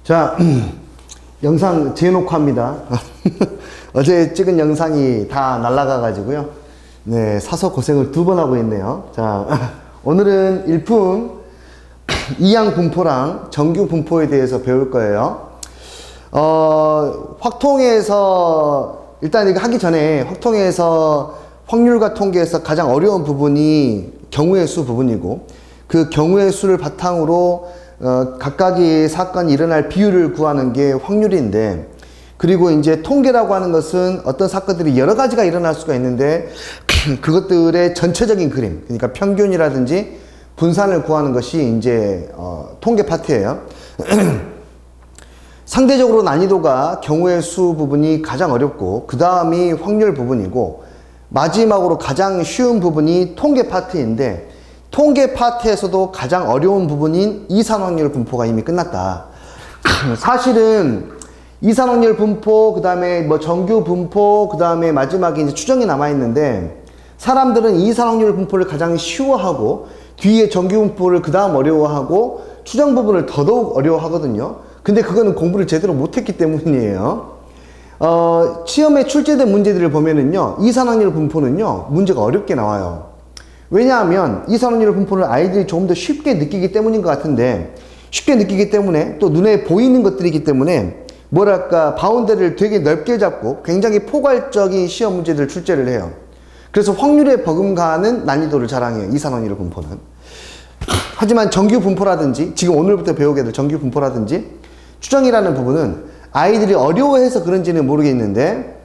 자, 영상 재녹화합니다. 어제 찍은 영상이 다 날아가가지고요. 네, 사서 고생을 2번 하고 있네요. 자, 오늘은 일품 이양 분포랑 정규 분포에 대해서 배울 거예요. 확통에서, 일단 이거 하기 전에 확통에서 확률과 통계에서 가장 어려운 부분이 경우의 수 부분이고, 그 경우의 수를 바탕으로 각각의 사건이 일어날 비율을 구하는 게 확률인데, 그리고 이제 통계라고 하는 것은 어떤 사건들이 여러 가지가 일어날 수가 있는데 그것들의 전체적인 그림, 그러니까 평균이라든지 분산을 구하는 것이 이제 통계 파트예요. 상대적으로 난이도가 경우의 수 부분이 가장 어렵고, 그 다음이 확률 부분이고, 마지막으로 가장 쉬운 부분이 통계 파트인데, 통계 파트에서도 가장 어려운 부분인 이산확률 분포가 이미 끝났다. 사실은 이산확률 분포, 그 다음에 뭐 정규 분포, 그 다음에 마지막에 이제 추정이 남아있는데, 사람들은 이산확률 분포를 가장 쉬워하고, 뒤에 정규 분포를 그 다음 어려워하고, 추정 부분을 더더욱 어려워하거든요. 근데 그거는 공부를 제대로 못했기 때문이에요. 시험에 출제된 문제들을 보면은요, 이산확률 분포는요, 문제가 어렵게 나와요. 왜냐하면 이산확률 분포를 아이들이 조금 더 쉽게 느끼기 때문인 것 같은데, 쉽게 느끼기 때문에 또 눈에 보이는 것들이기 때문에 뭐랄까 바운더리를 되게 넓게 잡고 굉장히 포괄적인 시험 문제들을 출제를 해요. 그래서 확률에 버금가는 난이도를 자랑해요, 이산확률 분포는. 하지만 정규 분포라든지, 지금 오늘부터 배우게 될 정규 분포라든지 추정이라는 부분은 아이들이 어려워해서 그런지는 모르겠는데,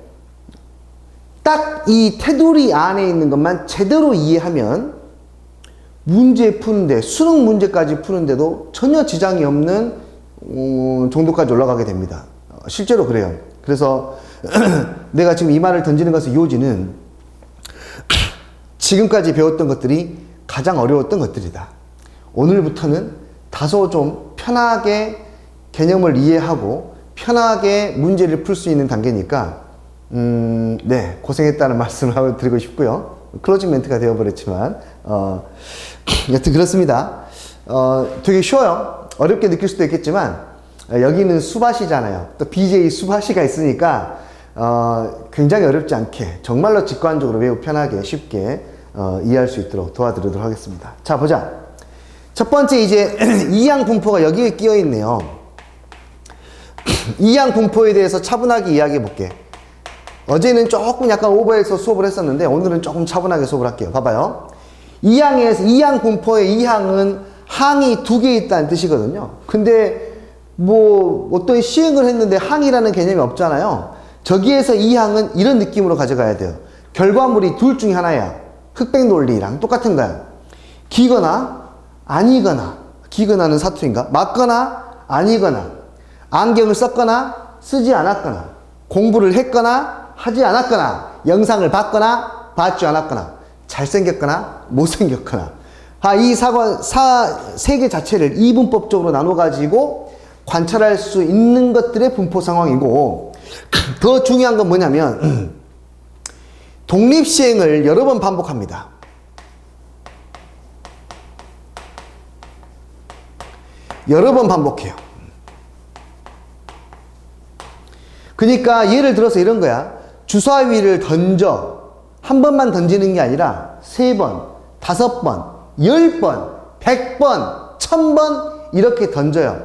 딱 이 테두리 안에 있는 것만 제대로 이해하면 문제 푸는데, 수능 문제까지 푸는데도 전혀 지장이 없는 정도까지 올라가게 됩니다. 실제로 그래요. 그래서 내가 지금 이 말을 던지는 것의 요지는 지금까지 배웠던 것들이 가장 어려웠던 것들이다. 오늘부터는 다소 좀 편하게 개념을 이해하고 편하게 문제를 풀 수 있는 단계니까 네, 고생했다는 말씀을 드리고 싶고요. 클로징 멘트가 되어버렸지만 여튼 그렇습니다. 되게 쉬워요. 어렵게 느낄 수도 있겠지만 여기는 수밭이잖아요. 또 BJ 수밭이가 있으니까 굉장히 어렵지 않게 정말로 직관적으로 매우 편하게 쉽게 이해할 수 있도록 도와드리도록 하겠습니다. 자, 보자. 첫 번째 이제 이양 분포가 여기에 끼어 있네요. 이양 분포에 대해서 차분하게 이야기해 볼게. 어제는 조금 약간 오버해서 수업을 했었는데 오늘은 조금 차분하게 수업을 할게요. 봐봐요. 이양 분포의 이항은 항이 2개 있다는 뜻이거든요. 근데 뭐 어떤 시행을 했는데 항이라는 개념이 없잖아요. 저기에서 이항은 이런 느낌으로 가져가야 돼요. 결과물이 둘 중에 하나야. 흑백 논리랑 똑같은 거야. 기거나 아니거나. 기거나는 사투리인가? 맞거나 아니거나. 안경을 썼거나 쓰지 않았거나. 공부를 했거나 하지 않았거나, 영상을 봤거나 봤지 않았거나, 잘생겼거나 못생겼거나. 이 세 개 자체를 이분법적으로 나눠가지고 관찰할 수 있는 것들의 분포 상황이고, 더 중요한 건 뭐냐면 독립시행을 여러 번 반복합니다. 여러 번 반복해요. 그러니까 예를 들어서 이런 거야. 주사위를 던져. 한 번만 던지는 게 아니라 3번, 5번, 10번, 100번, 1000번 이렇게 던져요.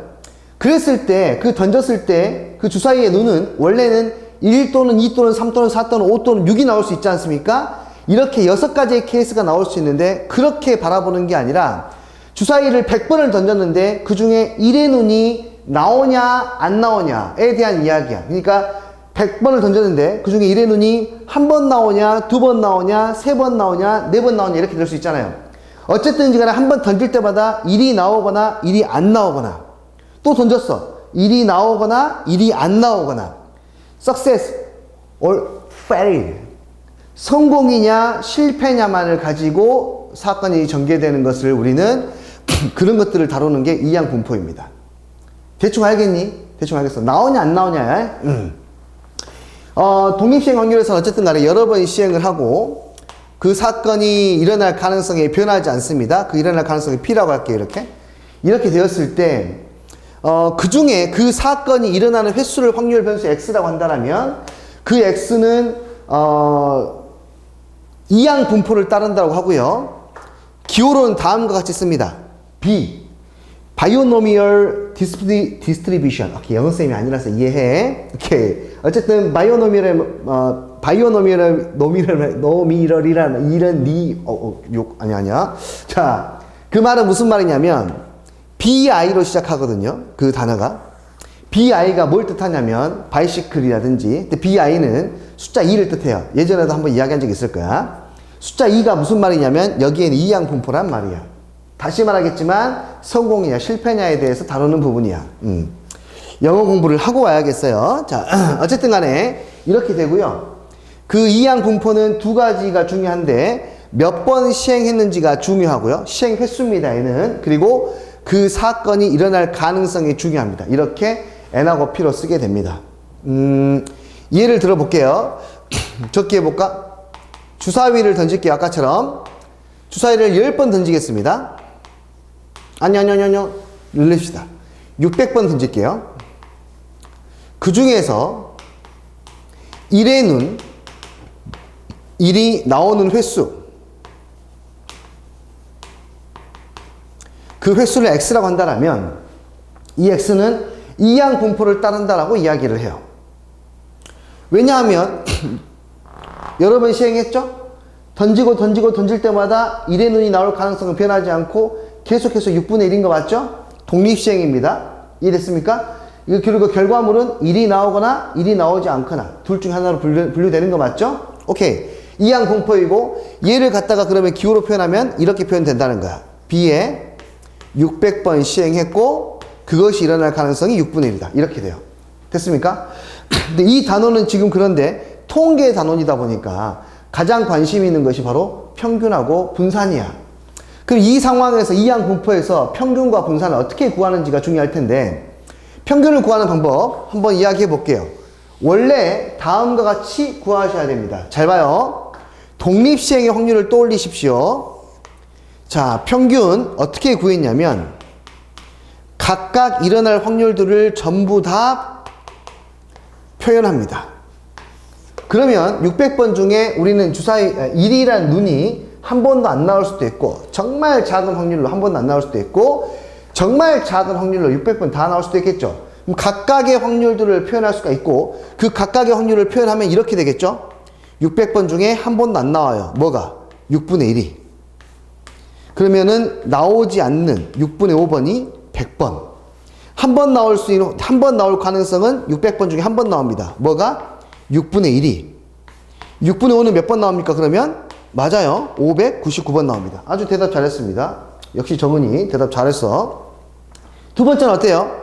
그랬을 때, 던졌을 때 그 주사위의 눈은 원래는 1 또는 2 또는 3 또는 4 또는 5 또는 6이 나올 수 있지 않습니까? 이렇게 6가지의 케이스가 나올 수 있는데, 그렇게 바라보는 게 아니라 주사위를 100번을 던졌는데 그 중에 1의 눈이 나오냐 안 나오냐에 대한 이야기야. 그러니까 100번을 던졌는데 그 중에 1의 눈이 한 번 나오냐, 2번 나오냐, 3번 나오냐, 4번 나오냐 이렇게 될 수 있잖아요. 어쨌든 간에 한 번 던질 때마다 1이 나오거나 1이 안 나오거나, 또 던졌어. 1이 나오거나 1이 안 나오거나. success or fail. 성공이냐 실패냐만을 가지고 사건이 전개되는 것을 우리는 그런 것들을 다루는 게 이양 분포입니다. 대충 알겠니? 대충 알겠어. 나오냐 안 나오냐. 독립시행 확률에서는 어쨌든 간에 여러 번 시행을 하고 그 사건이 일어날 가능성이 변하지 않습니다. 그 일어날 가능성이 P라고 할게요. 이렇게 되었을 때 그 중에 그 사건이 일어나는 횟수를 확률 변수 x라고 한다면 그 x는 이항 분포를 따른다고 하고요. 기호로는 다음과 같이 씁니다. B. Binomial Distribution. 오케이, 영어쌤이 아니라서 이해해. 오케이. 어쨌든 노미럴이라는 이런 아니야. 자, 그 말은 무슨 말이냐면 BI로 시작하거든요. 그 단어가. BI가 뭘 뜻하냐면 바이시클이라든지, BI는 숫자 2를 뜻해요. 예전에도 한번 이야기한 적이 있을 거야. 숫자 2가 무슨 말이냐면 여기에는 이항 분포란 말이야. 다시 말하겠지만 성공이냐 실패냐에 대해서 다루는 부분이야. 영어 공부를 하고 와야겠어요. 자, 어쨌든 간에 이렇게 되고요. 그 이항 분포는 두 가지가 중요한데 몇 번 시행했는지가 중요하고요. 시행 횟수입니다. 얘는. 그리고 그 사건이 일어날 가능성이 중요합니다. 이렇게 N하고 P로 쓰게 됩니다. 예를 들어볼게요. 적기 해볼까? 주사위를 던질게요. 아까처럼. 주사위를 10번 던지겠습니다. 아니요. 늘립시다. 600번 던질게요. 그 중에서 1의 1이 나오는 횟수. 그 횟수를 x라고 한다면 이 x는 이항 분포를 따른다라고 이야기를 해요. 왜냐하면 여러 번 시행했죠? 던질 때마다 1의 눈이 나올 가능성은 변하지 않고 계속해서 6분의 1인 거 맞죠? 독립시행입니다. 이해됐습니까? 그리고 결과물은 1이 나오거나 1이 나오지 않거나 둘 중 하나로 분류되는 거 맞죠? 오케이. 이항 분포이고 얘를 갖다가 그러면 기호로 표현하면 이렇게 표현된다는 거야. B에 600번 시행했고 그것이 일어날 가능성이 6분의 1이다. 이렇게 돼요. 됐습니까? 근데 이 단어는 지금 그런데 통계 단원이다 보니까 가장 관심 있는 것이 바로 평균하고 분산이야. 그럼 이 상황에서 이항 분포에서 평균과 분산을 어떻게 구하는지가 중요할 텐데 평균을 구하는 방법 한번 이야기해 볼게요. 원래 다음과 같이 구하셔야 됩니다. 잘 봐요. 독립시행의 확률을 떠올리십시오. 자, 평균 어떻게 구했냐면 각각 일어날 확률들을 전부 다 표현합니다. 그러면 600번 중에 우리는 주사위 1이란 눈이 한 번도 안 나올 수도 있고 정말 작은 확률로 한 번도 안 나올 수도 있고 정말 작은 확률로 600번 다 나올 수도 있겠죠. 그럼 각각의 확률들을 표현할 수가 있고 그 각각의 확률을 표현하면 이렇게 되겠죠. 600번 중에 한 번도 안 나와요. 뭐가? 6분의 1이. 그러면은 나오지 않는 6분의 5번이 100번. 한 번 나올 가능성은 600번 중에 한 번 나옵니다. 뭐가? 6분의 1이. 6분의 5는 몇 번 나옵니까? 그러면? 맞아요. 599번 나옵니다. 아주 대답 잘했습니다. 역시 정은이 대답 잘했어. 두 번째는 어때요?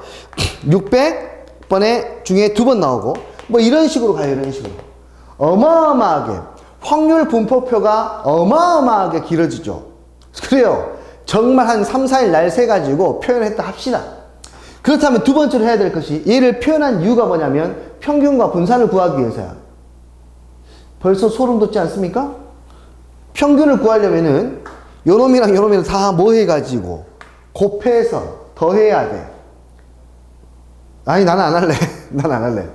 600번에 중에 두 번 나오고 뭐 이런 식으로 가요. 이런 식으로. 어마어마하게 확률 분포표가 어마어마하게 길어지죠. 그래요. 정말 한 3, 4일 날 새 가지고 표현했다 합시다. 그렇다면 두 번째로 해야 될 것이 얘를 표현한 이유가 뭐냐면 평균과 분산을 구하기 위해서야. 벌써 소름 돋지 않습니까? 평균을 구하려면은 요놈이랑 요놈이랑 다 뭐 해가지고 곱해서 더해야 돼. 아니 나는 안 할래. 난 안 할래.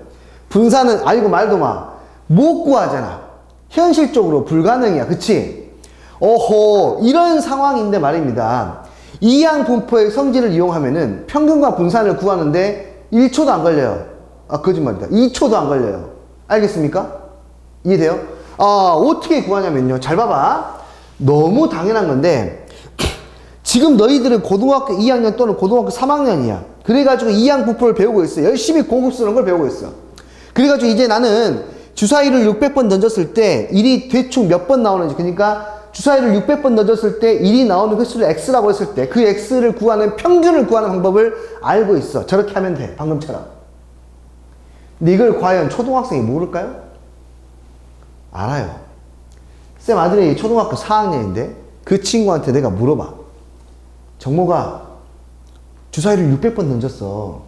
분산은 아이고 말도 마. 못 구하잖아. 현실적으로 불가능이야. 그치? 오호, 이런 상황인데 말입니다. 이항 분포의 성질을 이용하면은 평균과 분산을 구하는데 1초도 안 걸려요. 아, 거짓말이다. 2초도 안 걸려요. 알겠습니까? 이해돼요? 어떻게 구하냐면요. 잘 봐봐. 너무 당연한 건데, 지금 너희들은 고등학교 2학년 또는 고등학교 3학년이야. 그래가지고 이항 분포를 배우고 있어. 열심히 고급스러운 걸 배우고 있어. 그래가지고 이제 나는 주사위를 600번 던졌을 때 1이 대충 몇 번 나오는지, 그러니까 주사위를 600번 던졌을 때 1이 나오는 횟수를 x라고 했을 때 그 x를 구하는 평균을 구하는 방법을 알고 있어. 저렇게 하면 돼. 방금처럼. 근데 이걸 과연 초등학생이 모를까요? 알아요. 쌤 아들이 초등학교 4학년인데 그 친구한테 내가 물어봐. 정모가 주사위를 600번 던졌어.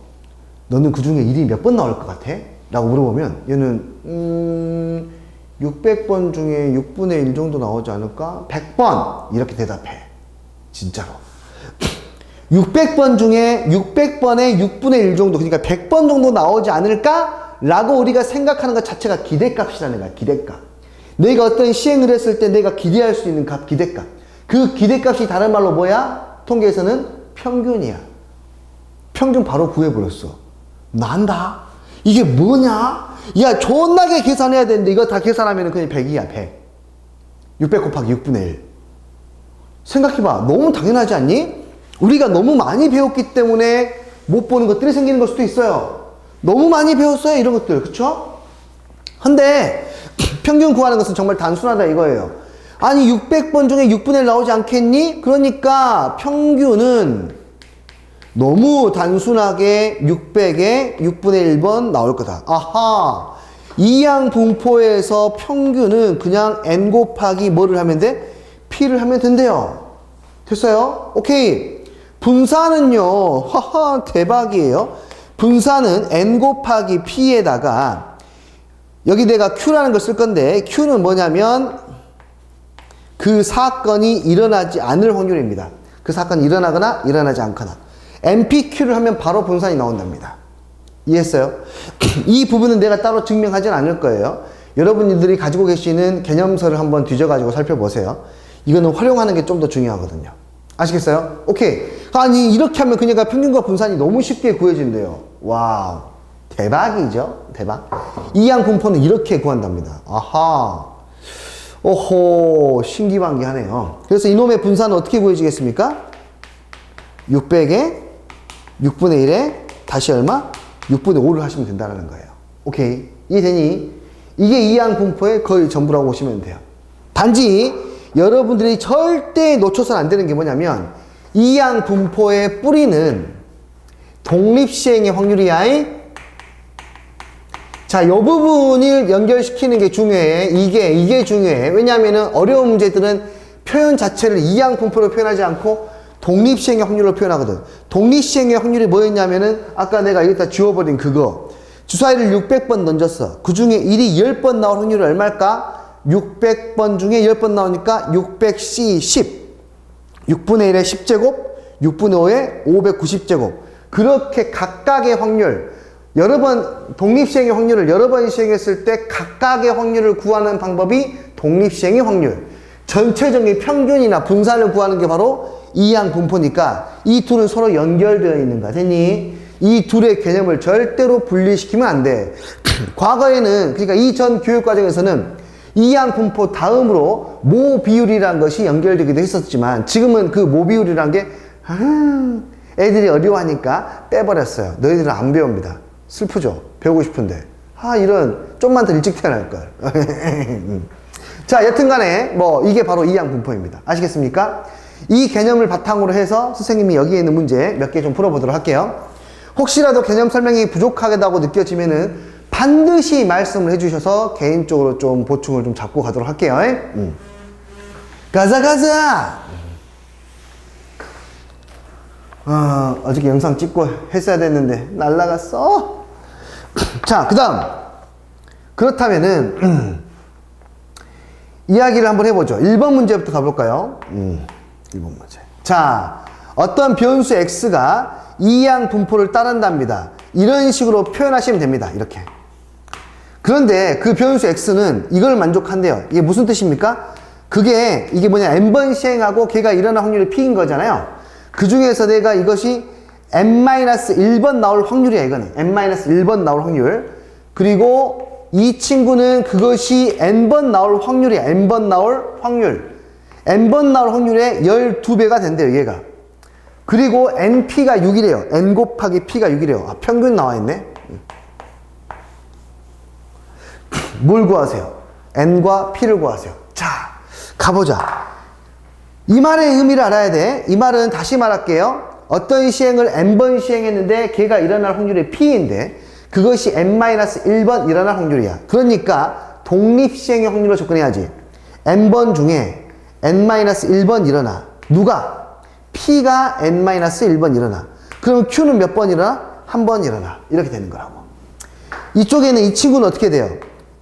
너는 그 중에 1이 몇 번 나올 것 같아? 라고 물어보면 얘는 600번 중에 6분의 1 정도 나오지 않을까? 100번! 이렇게 대답해. 진짜로. 600번 중에 600번에 6분의 1 정도, 그러니까 100번 정도 나오지 않을까? 라고 우리가 생각하는 것 자체가 기대값이라는 거야, 기대값. 내가 어떤 시행을 했을 때 내가 기대할 수 있는 값, 기대값. 그 기대값이 다른 말로 뭐야? 통계에서는 평균이야. 평균 바로 구해버렸어. 난다? 이게 뭐냐? 야, 존나게 계산해야 되는데 이거 다 계산하면 그냥 100이야, 100. 600 곱하기 6분의 1. 생각해봐. 너무 당연하지 않니? 우리가 너무 많이 배웠기 때문에 못 보는 것들이 생기는 걸 수도 있어요. 너무 많이 배웠어요, 이런 것들. 그쵸? 근데 평균 구하는 것은 정말 단순하다 이거예요. 아니 600번 중에 6분의 1 나오지 않겠니? 그러니까 평균은 너무 단순하게 600에 6분의 1번 나올 거다. 아하! 이항 분포에서 평균은 그냥 n 곱하기 뭐를 하면 돼? p를 하면 된대요. 됐어요? 오케이. 분산은요. 하하, 대박이에요. 분산은 n 곱하기 p에다가 여기 내가 q라는 걸 쓸 건데 q는 뭐냐면 그 사건이 일어나지 않을 확률입니다. 그 사건이 일어나거나 일어나지 않거나. npq를 하면 바로 분산이 나온답니다. 이해했어요? 이 부분은 내가 따로 증명하진 않을 거예요. 여러분들이 가지고 계시는 개념서를 한번 뒤져가지고 살펴보세요. 이거는 활용하는 게 좀 더 중요하거든요. 아시겠어요? 오케이. 아니 이렇게 하면 그러니까 평균과 분산이 너무 쉽게 구해진대요. 와우. 대박이죠? 대박. 이항 분포는 이렇게 구한답니다. 아하. 오호. 신기반기하네요. 그래서 이놈의 분산은 어떻게 구해지겠습니까? 600에 6분의 1에 다시 얼마? 6분의 5를 하시면 된다는 거예요. 오케이. 이해되니? 이게 이항 분포의 거의 전부라고 보시면 돼요. 단지 여러분들이 절대 놓쳐서는 안 되는 게 뭐냐면 이항 분포의 뿌리는 독립시행의 확률이야. 자, 이 부분을 연결시키는 게 중요해. 이게 중요해. 왜냐하면 어려운 문제들은 표현 자체를 이항 분포로 표현하지 않고 독립시행의 확률로 표현하거든. 독립시행의 확률이 뭐였냐면은 아까 내가 여기다 지워버린 그거. 주사위를 600번 던졌어. 그 중에 1이 10번 나올 확률이 얼마일까? 600번 중에 10번 나오니까 600C 10. 6분의 1의 10제곱, 6분의 5의 590제곱. 그렇게 각각의 확률, 여러 번, 독립시행의 확률을 여러 번 시행했을 때 각각의 확률을 구하는 방법이 독립시행의 확률. 전체적인 평균이나 분산을 구하는 게 바로 이항 분포니까 이 둘은 서로 연결되어 있는 거야. 됐니? 이 둘의 개념을 절대로 분리시키면 안 돼. 과거에는, 그러니까 이전 교육과정에서는 이항 분포 다음으로 모 비율이라는 것이 연결되기도 했었지만 지금은 그 모 비율이라는 게 애들이 어려워하니까 빼버렸어요. 너희들은 안 배웁니다. 슬프죠? 배우고 싶은데. 이런 좀만 더 일찍 태어날걸. 자, 여튼간에 이게 바로 이항 분포입니다. 아시겠습니까? 이 개념을 바탕으로 해서 선생님이 여기에 있는 문제 몇 개 좀 풀어보도록 할게요. 혹시라도 개념 설명이 부족하다고 느껴지면은 반드시 말씀을 해주셔서 개인적으로 좀 보충을 좀 잡고 가도록 할게요. 가자! 어저께 영상 찍고 했어야 됐는데 날라갔어. 자, 그 다음. 그렇다면은 이야기를 한번 해보죠. 1번 문제부터 가볼까요? 1번 문제. 자, 어떤 변수 x가 이항 분포를 따른답니다. 이런 식으로 표현하시면 됩니다. 이렇게. 그런데 그 변수 x는 이걸 만족한대요. 이게 무슨 뜻입니까? 이게 뭐냐, n번 시행하고 걔가 일어날 확률이 p인 거잖아요. 그 중에서 내가 이것이 n-1번 나올 확률이야, 이거는. n-1번 나올 확률. 그리고 이 친구는 그것이 n번 나올 확률이야. n번 나올 확률. n번 나올 확률의 12배가 된대요, 얘가. 그리고 np가 6이래요. n 곱하기 p가 6이래요. 평균 나와 있네. 뭘 구하세요? n과 p를 구하세요. 자, 가보자. 이 말의 의미를 알아야 돼. 이 말은 다시 말할게요. 어떤 시행을 n번 시행했는데 걔가 일어날 확률이 p인데 그것이 n-1번 일어날 확률이야. 그러니까 독립시행의 확률로 접근해야지. n번 중에 n-1번 일어나. 누가? p가 n-1번 일어나. 그럼 q는 몇 번 일어나? 한 번 일어나. 이렇게 되는 거라고. 이쪽에는 이 친구는 어떻게 돼요?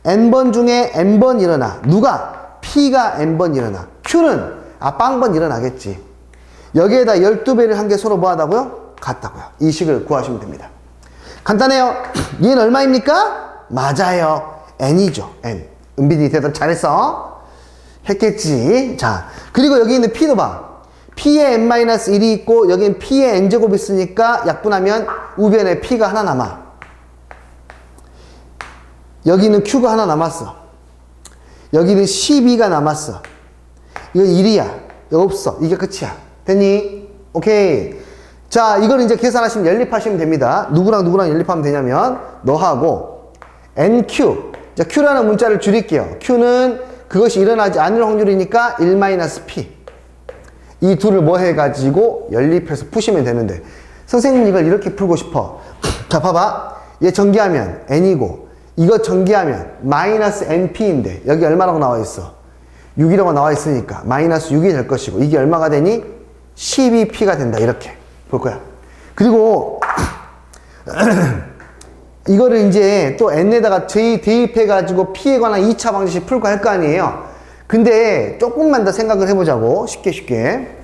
n번 중에 n번 일어나. 누가? p가 n번 일어나. q는 빵번 일어나겠지. 여기에다 12배를 한 게 서로 뭐 하다고요? 같다고요. 이 식을 구하시면 됩니다. 간단해요. 얘는 얼마입니까? 맞아요. n이죠. n. 은빈이 대답 잘했어. 했겠지. 자, 그리고 여기 있는 p도 봐. p에 n-1이 있고 여긴 p에 n제곱이 있으니까 약분하면 우변에 p가 하나 남아. 여기는 q가 하나 남았어. 여기는 12가 남았어. 이건 1이야. 이거 없어. 이게 끝이야. 됐니? 오케이. 자, 이걸 이제 계산하시면 연립하시면 됩니다. 누구랑 누구랑 연립하면 되냐면 너하고 nq. 자, q라는 문자를 줄일게요. q는 그것이 일어나지 않을 확률이니까 1-p. 이 둘을 뭐 해가지고 연립해서 푸시면 되는데 선생님 이걸 이렇게 풀고 싶어. 자, 봐봐. 얘 전기하면 n이고 이거 전기하면 -np인데 여기 얼마라고 나와 있어? 6이라고 나와 있으니까 -6이 될 것이고 이게 얼마가 되니? 12p가 된다. 이렇게 볼 거야. 그리고 이거를 이제 또 n에다가 대입해가지고 p에 관한 2차 방정식 풀고 할 거 아니에요. 근데 조금만 더 생각을 해보자고. 쉽게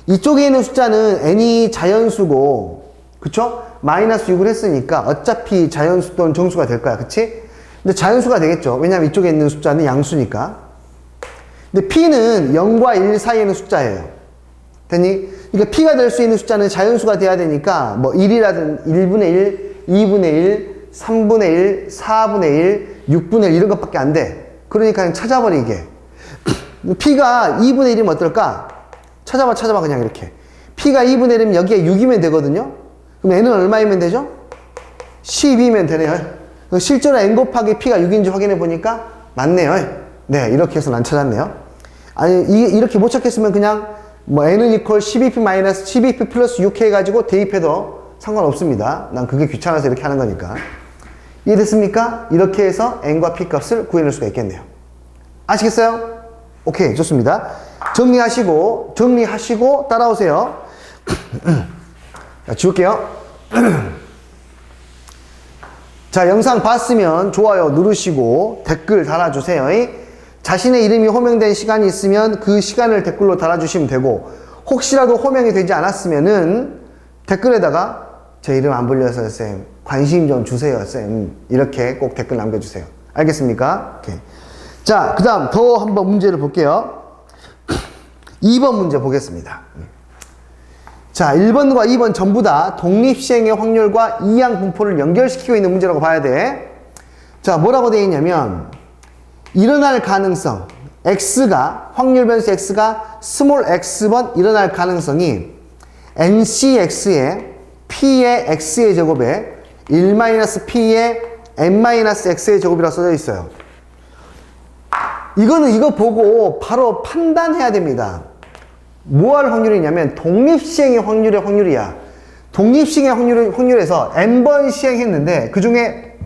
이쪽에 있는 숫자는 n이 자연수고 그쵸? -6을 했으니까 어차피 자연수 또는 정수가 될 거야. 그치? 근데 자연수가 되겠죠. 왜냐면 이쪽에 있는 숫자는 양수니까. 근데 p는 0과 1 사이에 있는 숫자예요. 됐니? 그러니까 p가 될 수 있는 숫자는 자연수가 돼야 되니까 뭐 1이라든 1분의 1, 2분의 1, 3분의 1, 4분의 1, 6분의 1 이런 것밖에 안 돼. 그러니까 그냥 찾아버리게. p가 2분의 1이면 어떨까? 찾아봐 그냥 이렇게. p가 2분의 1이면 여기에 6이면 되거든요. 그럼 n은 얼마이면 되죠? 12면 되네요. 실제로 n 곱하기 p가 6인지 확인해 보니까 맞네요. 네, 이렇게 해서 난 찾았네요. 아니 이렇게 못 찾겠으면 그냥 뭐 n은 equal 12p 플러스 6 해가지고 대입해도 상관없습니다. 난 그게 귀찮아서 이렇게 하는 거니까. 이해됐습니까? 이렇게 해서 n과 p 값을 구해낼 수가 있겠네요. 아시겠어요? 오케이, 좋습니다. 정리하시고 따라오세요. 자, 지울게요. 자, 영상 봤으면 좋아요 누르시고 댓글 달아주세요. 자신의 이름이 호명된 시간이 있으면 그 시간을 댓글로 달아주시면 되고 혹시라도 호명이 되지 않았으면은 댓글에다가 제 이름 안 불려서 쌤 관심 좀 주세요 쌤 이렇게 꼭 댓글 남겨주세요. 알겠습니까? 오케이. 자, 그 다음 더 한번 문제를 볼게요. 2번 문제 보겠습니다. 자, 1번과 2번 전부 다 독립시행의 확률과 이항 분포를 연결시키고 있는 문제라고 봐야 돼. 자, 뭐라고 되어 있냐면 일어날 가능성 x가 확률 변수 x가 스몰 x번 일어날 가능성이 ncx의 p의 x의 제곱에 1-p의 n-x의 제곱이라고 써져 있어요. 이거는 이거 보고 바로 판단해야 됩니다. 뭐 할 확률이냐면 독립시행의 확률의 확률이야. 독립시행의 확률에서 n번 시행했는데 그 중에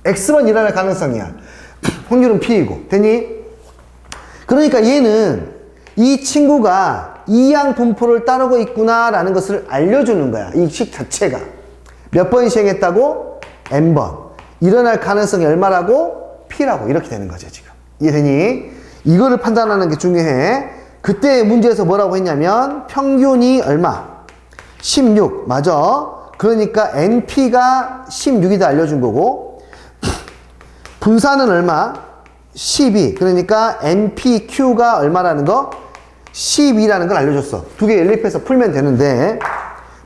x번 일어날 가능성이야. 확률은 p이고. 됐니? 그러니까 얘는 이 친구가 이항 분포를 따르고 있구나라는 것을 알려주는 거야. 이 식 자체가. 몇 번 시행했다고? n번. 일어날 가능성이 얼마라고? p라고. 이렇게 되는 거죠, 지금. 이해되니? 이거를 판단하는 게 중요해. 그때 문제에서 뭐라고 했냐면 평균이 얼마? 16. 맞아. 그러니까 np가 16이다 알려준 거고 분산은 얼마? 12. 그러니까 npq가 얼마라는 거? 12라는 걸 알려줬어. 두 개 연립해서 풀면 되는데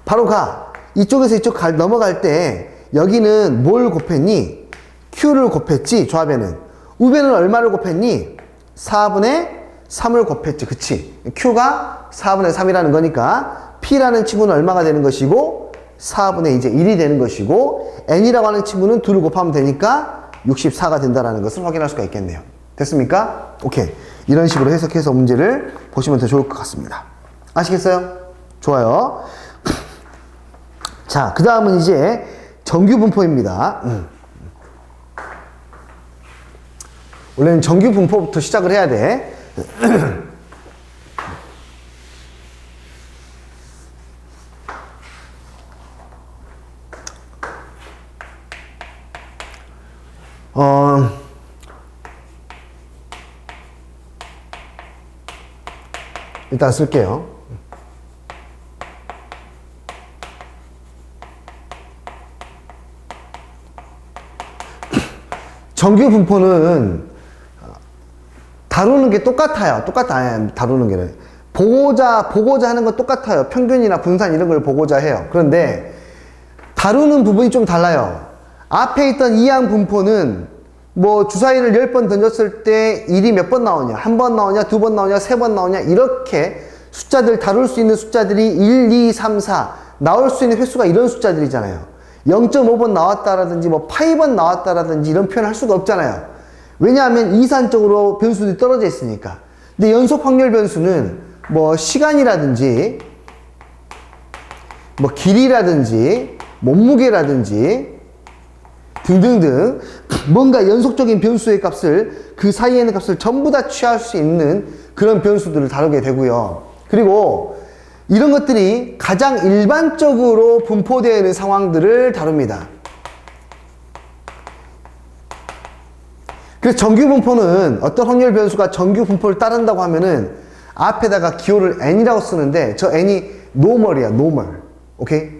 바로 가. 이쪽에서 이쪽 넘어갈 때 여기는 뭘 곱했니? q를 곱했지. 조합에는. 우변은 얼마를 곱했니? 4분의 3을 곱했지. 그치? q가 4분의 3이라는 거니까 p라는 친구는 얼마가 되는 것이고 4분의 이제 1이 되는 것이고 n이라고 하는 친구는 2를 곱하면 되니까 64가 된다는 것을 확인할 수가 있겠네요. 됐습니까? 오케이. 이런 식으로 해석해서 문제를 보시면 더 좋을 것 같습니다. 아시겠어요? 좋아요. 자, 그 다음은 이제 정규 분포입니다. 원래는 정규 분포부터 시작을 해야 돼. 일단 쓸게요. 정규 분포는 다루는 게 똑같아요. 다루는 게. 보고자 하는 건 똑같아요. 평균이나 분산 이런 걸 보고자 해요. 그런데 다루는 부분이 좀 달라요. 앞에 있던 이항 분포는 뭐 주사위를 10번 던졌을 때 1이 몇 번 나오냐, 한 번 나오냐, 두 번 나오냐, 세 번 나오냐, 이렇게 숫자들 다룰 수 있는 숫자들이 1, 2, 3, 4 나올 수 있는 횟수가 이런 숫자들이잖아요. 0.5번 나왔다라든지 뭐 8번 나왔다라든지 이런 표현을 할 수가 없잖아요. 왜냐하면 이산적으로 변수들이 떨어져 있으니까. 근데 연속 확률 변수는 뭐 시간이라든지 뭐 길이라든지 몸무게라든지 등등등 뭔가 연속적인 변수의 값을 그 사이에 있는 값을 전부 다 취할 수 있는 그런 변수들을 다루게 되고요. 그리고 이런 것들이 가장 일반적으로 분포되어 있는 상황들을 다룹니다. 그래서 정규 분포는 어떤 확률 변수가 정규 분포를 따른다고 하면은 앞에다가 기호를 n이라고 쓰는데 저 n이 normal이야, normal. 오케이?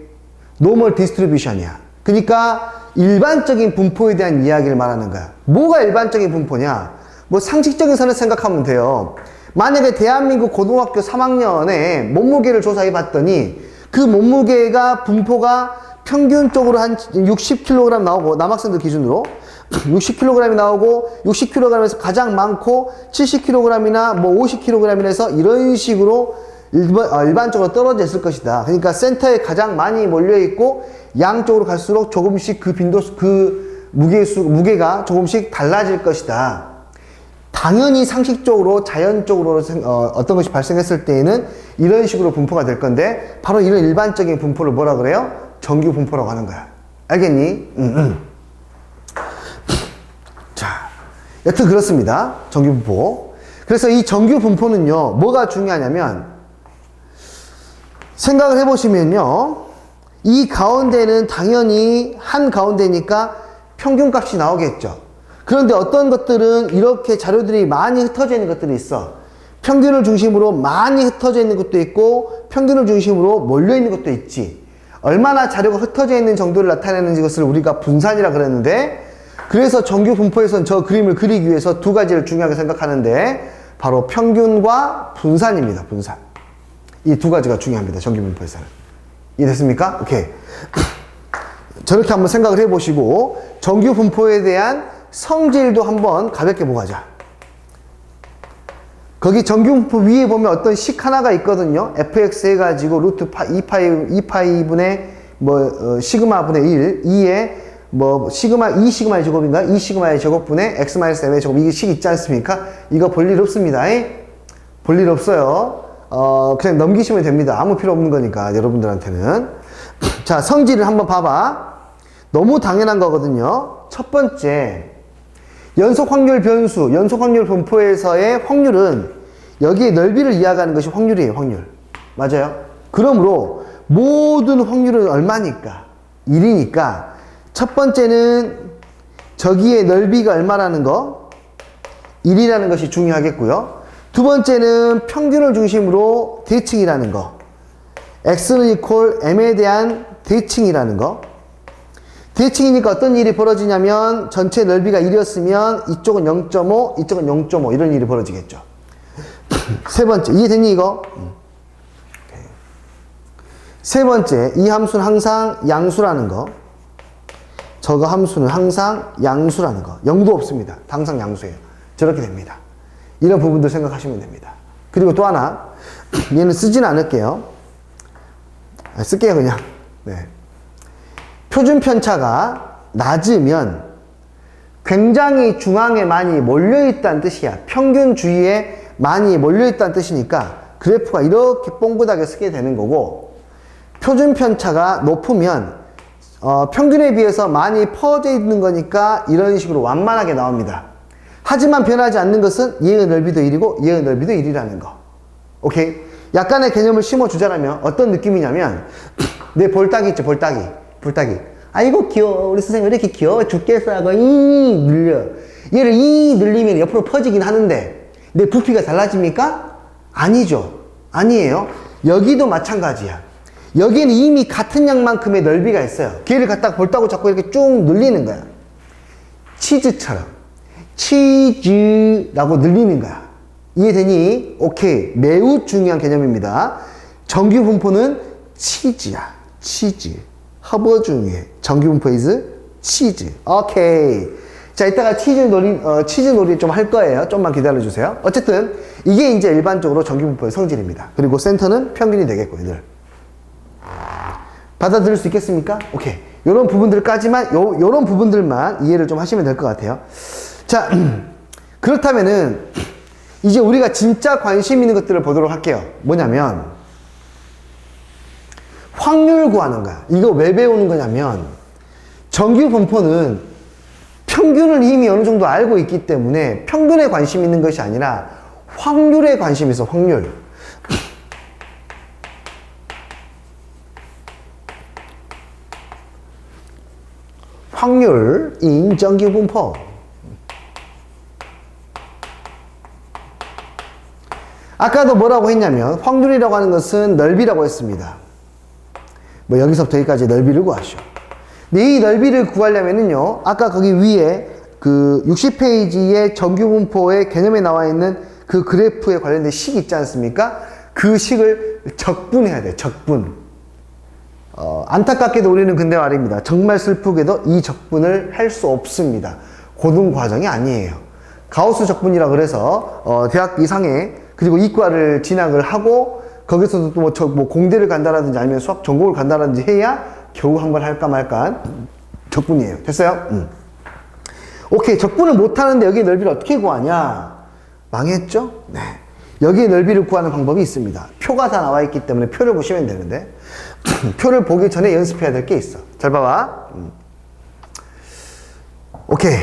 normal distribution이야. 그러니까 일반적인 분포에 대한 이야기를 말하는 거야. 뭐가 일반적인 분포냐? 뭐 상식적인 선을 생각하면 돼요. 만약에 대한민국 고등학교 3학년에 몸무게를 조사해 봤더니 그 몸무게가 분포가 평균적으로 한 60kg 나오고 남학생들 기준으로 60kg이 나오고 60kg에서 가장 많고 70kg이나 뭐 50kg이나 해서 이런 식으로 일반적으로 떨어져 있을 것이다. 그러니까 센터에 가장 많이 몰려 있고 양쪽으로 갈수록 조금씩 그 빈도수, 그 무게가 조금씩 달라질 것이다. 당연히 상식적으로 자연적으로 어떤 것이 발생했을 때에는 이런 식으로 분포가 될 건데 바로 이런 일반적인 분포를 뭐라 그래요? 정규 분포라고 하는 거야. 알겠니? 자, 여튼 그렇습니다. 정규 분포. 그래서 이 정규 분포는요, 뭐가 중요하냐면 생각을 해보시면요, 이 가운데는 당연히 한 가운데니까 평균값이 나오겠죠. 그런데 어떤 것들은 이렇게 자료들이 많이 흩어져 있는 것들이 있어. 평균을 중심으로 많이 흩어져 있는 것도 있고 평균을 중심으로 몰려 있는 것도 있지. 얼마나 자료가 흩어져 있는 정도를 나타내는 것을 우리가 분산이라 그랬는데, 그래서 정규 분포에서는 저 그림을 그리기 위해서 두 가지를 중요하게 생각하는데 바로 평균과 분산입니다. 분산. 이 두 가지가 중요합니다. 정규 분포에서는. 이해됐습니까? 오케이. 저렇게 한번 생각을 해보시고 정규 분포에 대한 성질도 한번 가볍게 보고 가자. 거기 정규 분포 위에 보면 어떤 식 하나가 있거든요. fx 해가지고 루트 2파이분의 뭐 시그마 분의 1 2에 뭐 시그마 2시그마의 제곱인가 2시그마의 제곱분의 x-m의 제곱, 이게 식 있지 않습니까? 이거 볼 일 없습니다. 볼 일 없어요. 그냥 넘기시면 됩니다. 아무 필요 없는 거니까 여러분들한테는. 자, 성질을 한번 봐봐. 너무 당연한 거거든요. 첫 번째, 연속 확률 변수, 연속 확률 분포에서의 확률은 여기에 넓이를 이야기하는 것이 확률이에요. 확률. 맞아요? 그러므로 모든 확률은 얼마니까? 1이니까 첫 번째는 저기의 넓이가 얼마라는 거, 1이라는 것이 중요하겠고요. 두 번째는 평균을 중심으로 대칭이라는 거, x는 equal m에 대한 대칭이라는 거. 대칭이니까 어떤 일이 벌어지냐면 전체 넓이가 1이었으면 이쪽은 0.5, 이쪽은 0.5 이런 일이 벌어지겠죠. 세 번째, 이해됐니 이거? 세 번째, 이 함수는 항상 양수라는 거. 저거 함수는 항상 양수라는 거. 0도 없습니다. 항상 양수예요. 저렇게 됩니다. 이런 부분들 생각하시면 됩니다. 그리고 또 하나, 얘는 쓰진 않을게요. 쓸게요 그냥. 네. 표준 편차가 낮으면 굉장히 중앙에 많이 몰려있다는 뜻이야. 평균 주위에 많이 몰려있다는 뜻이니까 그래프가 이렇게 뽕긋하게 쓰게 되는 거고, 표준 편차가 높으면 평균에 비해서 많이 퍼져 있는 거니까 이런 식으로 완만하게 나옵니다. 하지만 변하지 않는 것은 얘의 넓이도 1이고 얘의 넓이도 1이라는 거. 오케이? 약간의 개념을 심어주자면 어떤 느낌이냐면 내 볼따기 있죠, 볼따기. 아이고 귀여워, 우리 선생님 왜 이렇게 귀여워 죽겠어 하고 이 늘려. 얘를 이 늘리면 옆으로 퍼지긴 하는데 내 부피가 달라집니까? 아니죠. 아니에요. 여기도 마찬가지야. 여기는 이미 같은 양만큼의 넓이가 있어요. 걔를 갖다가 볼따구 잡고 이렇게 쭉 늘리는 거야. 치즈처럼 치즈라고 늘리는 거야. 이해되니? 오케이. 매우 중요한 개념입니다. 정규 분포는 치즈야. 치즈. 허버 중에 정규 분포 is 치즈. 오케이. 자, 이따가 치즈 놀이 좀 할 거예요. 좀만 기다려주세요. 어쨌든, 이게 이제 일반적으로 정규 분포의 성질입니다. 그리고 센터는 평균이 되겠고, 얘들. 받아들일 수 있겠습니까? 오케이. 요런 부분들까지만, 요런 부분들만 이해를 좀 하시면 될 것 같아요. 자, 그렇다면은, 이제 우리가 진짜 관심 있는 것들을 보도록 할게요. 뭐냐면, 확률 구하는 거야. 이거 왜 배우는 거냐면, 정규 분포는 평균을 이미 어느 정도 알고 있기 때문에 평균에 관심 있는 것이 아니라 확률에 관심이 있어, 확률. 확률인 정규 분포. 아까도 뭐라고 했냐면 확률이라고 하는 것은 넓이라고 했습니다. 뭐 여기서부터 여기까지 넓이를 구하시오. 이 넓이를 구하려면은요, 아까 거기 위에 그 60페이지의 정규 분포의 개념에 나와 있는 그 그래프에 관련된 식 있지 않습니까? 그 식을 적분해야 돼, 적분. 안타깝게도 우리는 근데 말입니다. 정말 슬프게도 이 적분을 할 수 없습니다. 고등 과정이 아니에요. 가우스 적분이라 그래서, 대학 이상에, 그리고 이과를 진학을 하고, 거기서도 또 뭐 공대를 간다라든지 아니면 수학 전공을 간다라든지 해야 겨우 한 번 할까 말까 적분이에요. 됐어요? 오케이. 적분을 못하는데 여기에 넓이를 어떻게 구하냐? 망했죠? 네. 여기에 넓이를 구하는 방법이 있습니다. 표가 다 나와 있기 때문에 표를 보시면 되는데 표를 보기 전에 연습해야 될 게 있어. 잘 봐봐. 오케이.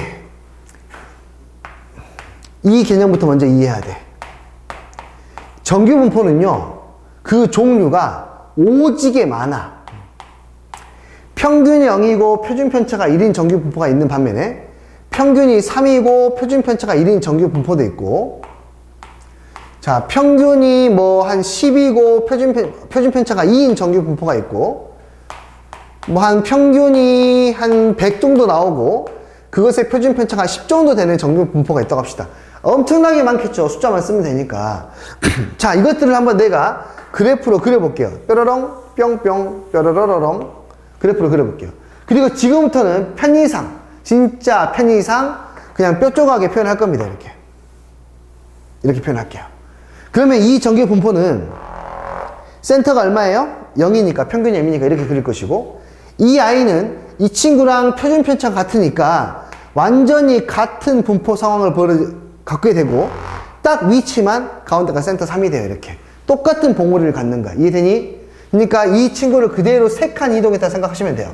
이 개념부터 먼저 이해해야 돼. 정규 분포는요, 그 종류가 오지게 많아. 평균이 0이고 표준 편차가 1인 정규 분포가 있는 반면에 평균이 3이고 표준 편차가 1인 정규 분포도 있고, 자, 평균이 뭐 한 10이고 표준 편차가 2인 정규 분포가 있고, 뭐 한 평균이 한 100 정도 나오고 그것의 표준 편차가 10 정도 되는 정규 분포가 있다고 합시다. 엄청나게 많겠죠. 숫자만 쓰면 되니까. 자, 이것들을 한번 내가 그래프로 그려볼게요. 뾰로롱 뿅뿅 뾰로로로롱 그래프로 그려볼게요. 그리고 지금부터는 편의상, 진짜 편의상 그냥 뾰족하게 표현할 겁니다. 이렇게 표현할게요. 그러면 이 정규 분포는 센터가 얼마예요? 0이니까 평균이 m이니까 이렇게 그릴 것이고, 이 i는 이 친구랑 표준 편차가 같으니까 완전히 같은 분포 상황을 갖게 되고, 딱 위치만 가운데가 센터 3이 돼요. 이렇게 똑같은 봉우리를 갖는 거야. 이해되니? 그러니까 이 친구를 그대로 3칸 이동했다 생각하시면 돼요.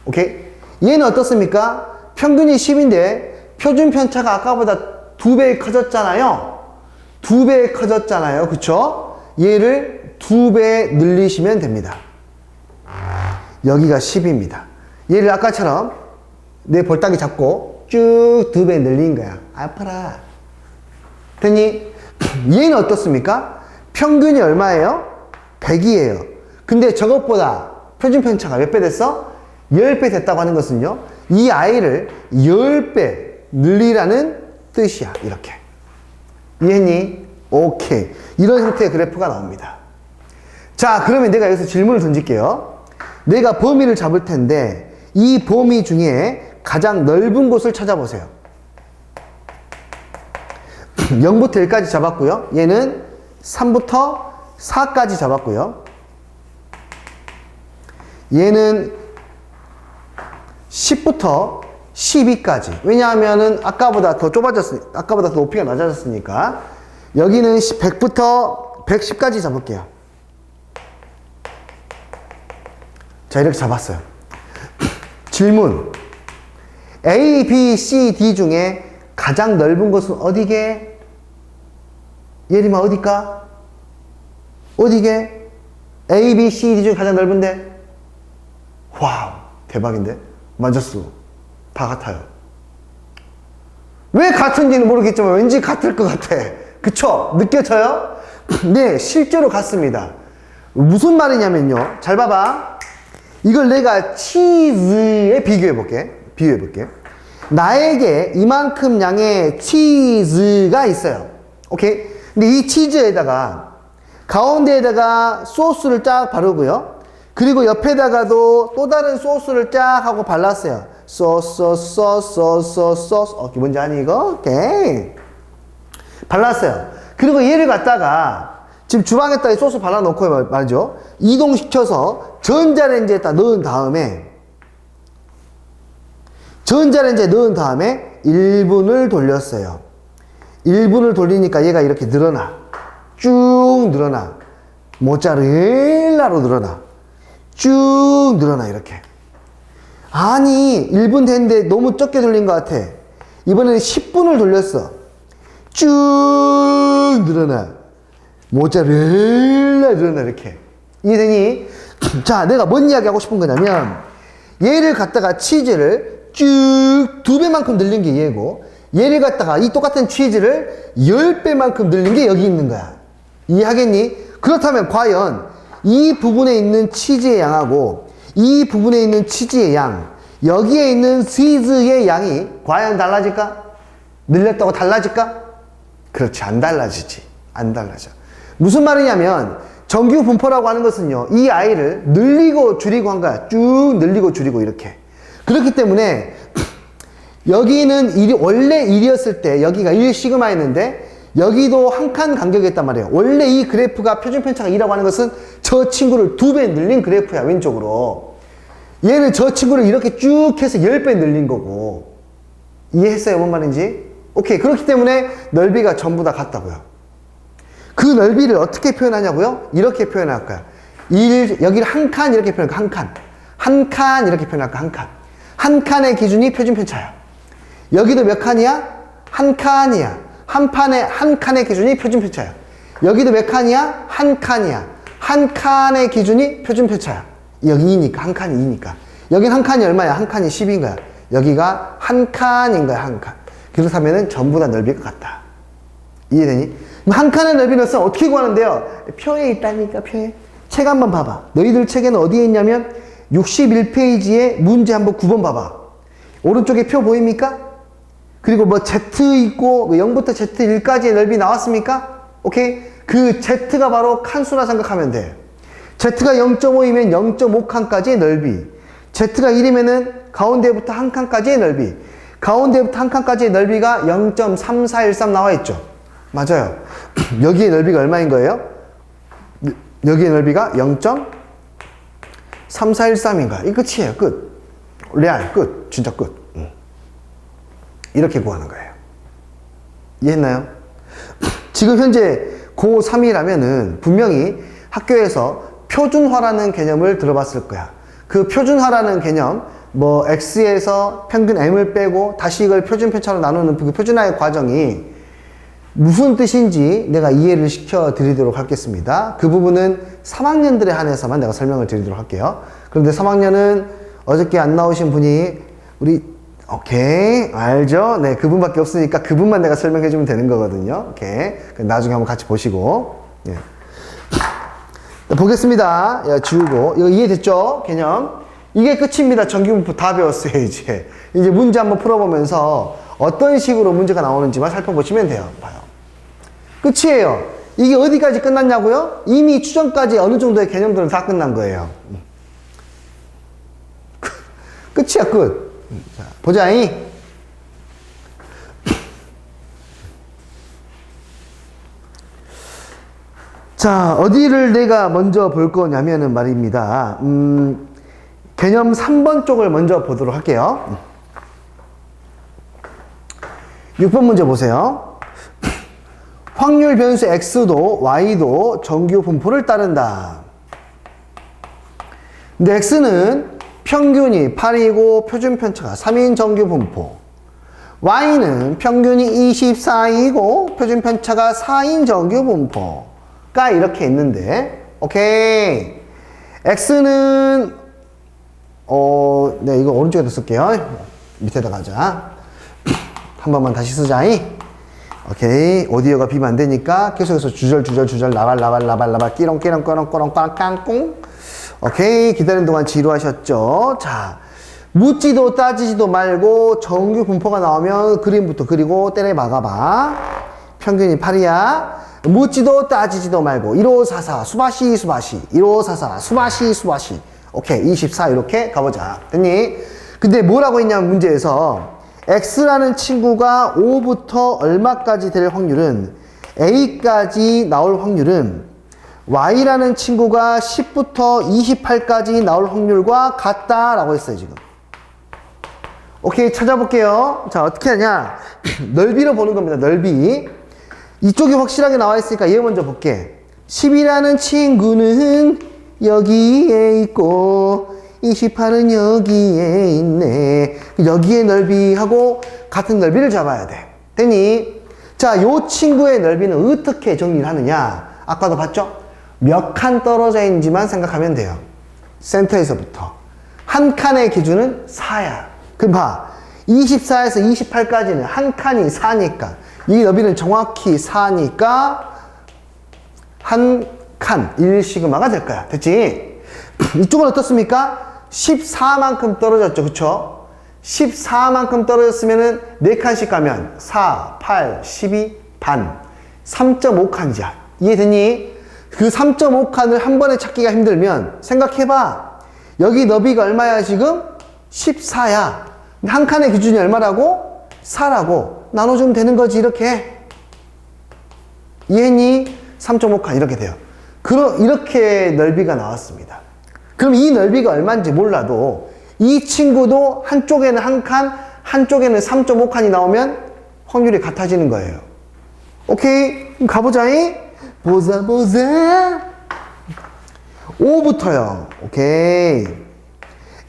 오케이? 얘는 어떻습니까? 평균이 10인데 표준 편차가 아까보다 2배 커졌잖아요. 2배 커졌잖아요. 그쵸? 얘를 2배 늘리시면 됩니다. 여기가 10입니다. 얘를 아까처럼 내 볼따기 잡고 쭉 2배 늘린 거야. 아파라. 됐니? 얘는 어떻습니까? 평균이 얼마예요? 100이에요. 근데 저것보다 표준 편차가 몇 배 됐어? 10배 됐다고 하는 것은요, 이 i를 10배 늘리라는 뜻이야. 이렇게. 이해했니? 오케이. 이런 형태의 그래프가 나옵니다. 자, 그러면 내가 여기서 질문을 던질게요. 내가 범위를 잡을 텐데 이 범위 중에 가장 넓은 곳을 찾아보세요. 0부터 1까지 잡았고요. 얘는 3부터 4까지 잡았고요. 얘는 10부터 12까지. 왜냐하면은 아까보다 더 아까보다 더 높이가 낮아졌으니까. 여기는 100부터 110까지 잡을게요. 자, 이렇게 잡았어요. 질문. A, B, C, D 중에 가장 넓은 곳은 어디게? 예림아, 어디까? 어디게? A, B, C, D 중에 가장 넓은데? 와우, 대박인데? 맞았어. 다 같아요. 왜 같은지는 모르겠지만 왠지 같을 것 같아. 그쵸? 느껴져요? 네, 실제로 같습니다. 무슨 말이냐면요. 잘 봐봐. 이걸 내가 치즈에 비교해 볼게. 나에게 이만큼 양의 치즈가 있어요. 오케이? 근데 이 치즈에다가 가운데에다가 소스를 쫙 바르고요. 그리고 옆에다가도 또 다른 소스를 쫙 하고 발랐어요. 소스. 뭔지 아니, 이거? 오케이. 발랐어요. 그리고 얘를 갖다가 지금 주방에다 이 소스 발라놓고 말이죠. 이동시켜서 전자레인지에다 넣은 다음에 1분을 돌렸어요. 1분을 돌리니까 얘가 이렇게 늘어나. 쭉 늘어나. 모짜렐라로 늘어나. 쭉 늘어나, 이렇게. 아니, 1분 됐는데 너무 적게 돌린 것 같아. 이번에는 10분을 돌렸어. 쭉 늘어나. 모짜렐라 늘어나, 이렇게. 이해되니? 자, 내가 뭔 이야기 하고 싶은 거냐면, 얘를 갖다가 치즈를 쭉 2배만큼 늘린 게 얘고, 얘를 갖다가 이 똑같은 치즈를 10배만큼 늘린 게 여기 있는 거야. 이해하겠니? 그렇다면 과연 이 부분에 있는 치즈의 양하고 이 부분에 있는 치즈의 양, 여기에 있는 치즈의 양이 과연 달라질까? 늘렸다고 달라질까? 그렇지, 안 달라지지. 안 달라져. 무슨 말이냐면 정규 분포라고 하는 것은요, 이 아이를 늘리고 줄이고 한 거야. 쭉 늘리고 줄이고 이렇게. 그렇기 때문에 여기는 원래 1이었을 때 여기가 1시그마였는데 여기도 한 칸 간격이었단 말이에요. 원래 이 그래프가 표준 편차가 2라고 하는 것은 저 친구를 2배 늘린 그래프야, 왼쪽으로. 얘는 저 친구를 이렇게 쭉 해서 10배 늘린 거고. 이해했어요, 뭔 말인지? 오케이. 그렇기 때문에 넓이가 전부 다 같다고요. 그 넓이를 어떻게 표현하냐고요? 이렇게 표현할 거야. 여기를 한 칸 이렇게 표현할 거야. 한 칸. 한 칸 이렇게 표현할 거야. 한 칸. 한 칸의 기준이 표준 편차야. 여기도 몇 칸이야? 한 칸이야. 한 칸의 기준이 표준 편차야. 여기도 몇 칸이야? 한 칸이야. 한 칸의 기준이 표준 편차야. 여기 2니까, 한 칸이 2니까. 여긴 한 칸이 얼마야? 한 칸이 10인 거야. 여기가 한 칸인 거야, 한 칸. 그렇다면은 전부 다 넓이가 같다. 이해되니? 한 칸의 넓이 넣으면 어떻게 구하는데요? 표에 있다니까, 표에. 책 한번 봐봐. 너희들 책에는 어디에 있냐면 61페이지에 문제 한번 9번 봐봐. 오른쪽에 표 보입니까? 그리고 뭐 Z 있고 0부터 Z1까지의 넓이 나왔습니까? 오케이? 그 Z가 바로 칸수라 생각하면 돼. Z가 0.5이면 0.5칸까지의 넓이. Z가 1이면은 가운데부터 한 칸까지의 넓이. 가운데부터 한 칸까지의 넓이가 0.3413 나와 있죠. 맞아요. 여기의 넓이가 얼마인 거예요? 여기의 넓이가 0.3413인 거야. 이 끝이에요. 끝. 레알 끝. 진짜 끝. 이렇게 구하는 거예요. 이해했나요? 지금 현재 고3이라면은 분명히 학교에서 표준화라는 개념을 들어봤을 거야. 그 표준화라는 개념, 뭐 X에서 평균 M을 빼고 다시 이걸 표준 편차로 나누는 그 표준화의 과정이 무슨 뜻인지 내가 이해를 시켜 드리도록 하겠습니다. 그 부분은 3학년들에 한해서만 내가 설명을 드리도록 할게요. 그런데 3학년은 어저께 안 나오신 분이 오케이, 알죠? 네, 그분밖에 없으니까 그분만 내가 설명해 주면 되는 거거든요. 오케이. 나중에 한번 같이 보시고. 예. 보겠습니다. 지우고. 이거 이해됐죠? 개념. 이게 끝입니다. 정규분포 다 배웠어요, 이제. 이제 문제 한번 풀어보면서 어떤 식으로 문제가 나오는지만 살펴보시면 돼요. 봐요. 끝이에요. 이게 어디까지 끝났냐고요? 이미 추정까지 어느 정도의 개념들은 다 끝난 거예요. 끝이야, 끝. 자, 보자잉. 자, 어디를 내가 먼저 볼 거냐면은 말입니다. 개념 3번 쪽을 먼저 보도록 할게요. 6번 문제 보세요. 확률 변수 X도 Y도 정규 분포를 따른다. 근데 X는 평균이 8이고 표준 편차가 3인 정규 분포. Y는 평균이 24이고 표준 편차가 4인 정규 분포가 이렇게 있는데, 오케이. X는 네, 이거 오른쪽에다 쓸게요. 밑에다 가자. 한 번만 다시 쓰자잉. 오케이. 오디오가 비면 안 되니까 계속해서 주절 라발 끼렁 깡꽁. 오케이. 기다리는 동안 지루하셨죠? 자, 묻지도 따지지도 말고 정규 분포가 나오면 그림부터 그리고 때려 박아봐. 평균이 8이야. 묻지도 따지지도 말고 1544 수바시 수바시 1544 수바시 수바시. 오케이 24 이렇게 가보자. 됐니? 근데 뭐라고 했냐면 문제에서 x라는 친구가 5부터 얼마까지 될 확률은 a까지 나올 확률은 y라는 친구가 10부터 28까지 나올 확률과 같다라고 했어요 지금. 오케이 찾아볼게요. 자 어떻게 하냐 넓이로 보는 겁니다. 넓이. 이쪽이 확실하게 나와 있으니까 얘 먼저 볼게. 10이라는 친구는 여기에 있고 28은 여기에 있네. 여기에 넓이하고 같은 넓이를 잡아야 돼. 됐니? 자, 요 친구의 넓이는 어떻게 정리를 하느냐? 아까도 봤죠? 몇 칸 떨어져 있는지만 생각하면 돼요. 센터에서부터. 한 칸의 기준은 4야. 그럼 봐. 24에서 28까지는 한 칸이 4니까 이 너비는 정확히 4니까 한 칸 1시그마가 될 거야. 됐지? 이쪽은 어떻습니까? 14만큼 떨어졌죠. 그쵸? 14만큼 떨어졌으면은 4칸씩 가면 4, 8, 12, 반 3.5칸이자. 이해됐니? 그 3.5칸을 한 번에 찾기가 힘들면 생각해봐. 여기 너비가 얼마야 지금? 14야. 한 칸의 기준이 얼마라고? 4라고 나눠주면 되는 거지. 이렇게 이해했니? 3.5칸 이렇게 돼요. 이렇게 넓이가 나왔습니다. 그럼 이 넓이가 얼마인지 몰라도 이 친구도 한쪽에는 한 칸, 한쪽에는 3.5칸이 나오면 확률이 같아지는 거예요. 오케이? 그럼 가보자잉. 보자 5부터요. 오케이.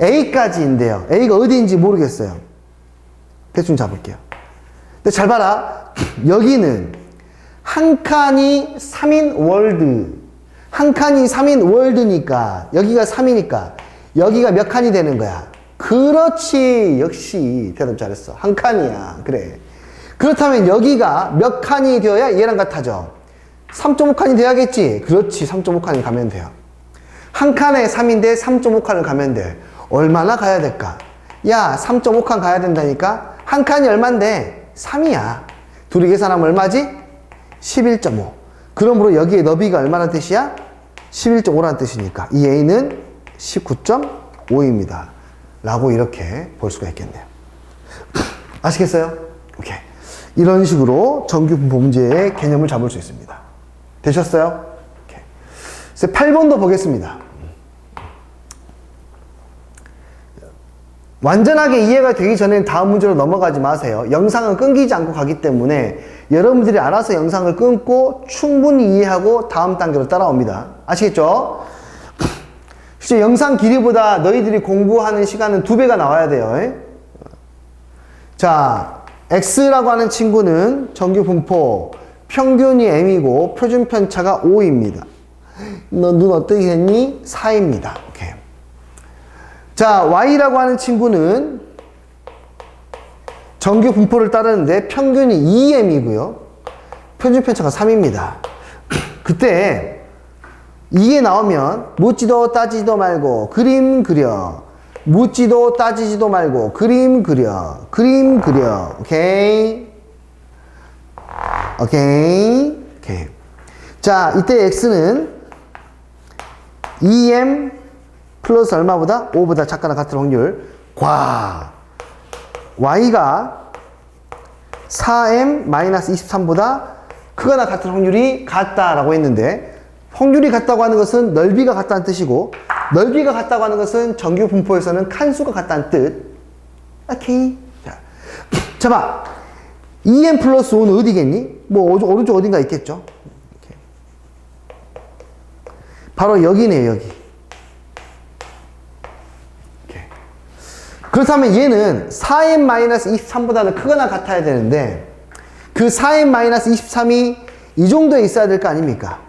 A까지인데요. A가 어디인지 모르겠어요. 대충 잡을게요. 근데 잘 봐라. 여기는 한 칸이 3인 월드. 한 칸이 3인 월드니까 여기가 3이니까 여기가 몇 칸이 되는 거야? 그렇지. 역시 대답 잘했어. 한 칸이야. 그래. 그렇다면 여기가 몇 칸이 되어야 얘랑 같아져? 3.5칸이 돼야겠지? 그렇지. 3.5칸이 가면 돼요. 한 칸에 3인데 3.5칸을 가면 돼. 얼마나 가야 될까? 야, 3.5칸 가야 된다니까? 한 칸이 얼만데? 3이야. 둘이 계산하면 얼마지? 11.5. 그러므로 여기에 너비가 얼마나 뜻이야? 11.5라는 뜻이니까 이 A는 19.5입니다. 라고 이렇게 볼 수가 있겠네요. 아시겠어요? 오케이. 이런 식으로 정규 분포 문제의 개념을 잡을 수 있습니다. 되셨어요? 오케이. 이제 8번도 보겠습니다. 완전하게 이해가 되기 전에 다음 문제로 넘어가지 마세요. 영상은 끊기지 않고 가기 때문에 여러분들이 알아서 영상을 끊고 충분히 이해하고 다음 단계로 따라옵니다. 아시겠죠? 실제 영상 길이보다 너희들이 공부하는 시간은 2배가 나와야 돼요. 자, X라고 하는 친구는 정규 분포 평균이 M이고 표준 편차가 5입니다. 너 눈 어떻게 했니? 4입니다. 오케이. 자, Y라고 하는 친구는 정규 분포를 따르는데 평균이 2M이고요. 표준 편차가 3입니다. 그때 이게 나오면 묻지도 따지지도 말고 그림 그려. 묻지도 따지지도 말고 그림 그려. 그림 그려. 오케이? 오케이? 오케이. 자, 이때 X는 2M 플러스 얼마보다? 5보다 작거나 같은 확률. Y가 4M 마이너스 23보다 크거나 같은 확률이 같다라고 했는데 확률이 같다고 하는 것은 넓이가 같다는 뜻이고 넓이가 같다고 하는 것은 정규 분포에서는 칸수가 같다는 뜻. 오케이. 자, 봐. 2M 플러스 5는 어디겠니? 뭐 오른쪽 어딘가 있겠죠? 오케이. 바로 여기네요. 여기. 오케이. 그렇다면 얘는 4M-23보다는 크거나 같아야 되는데 그 4M-23이 이 정도에 있어야 될 거 아닙니까?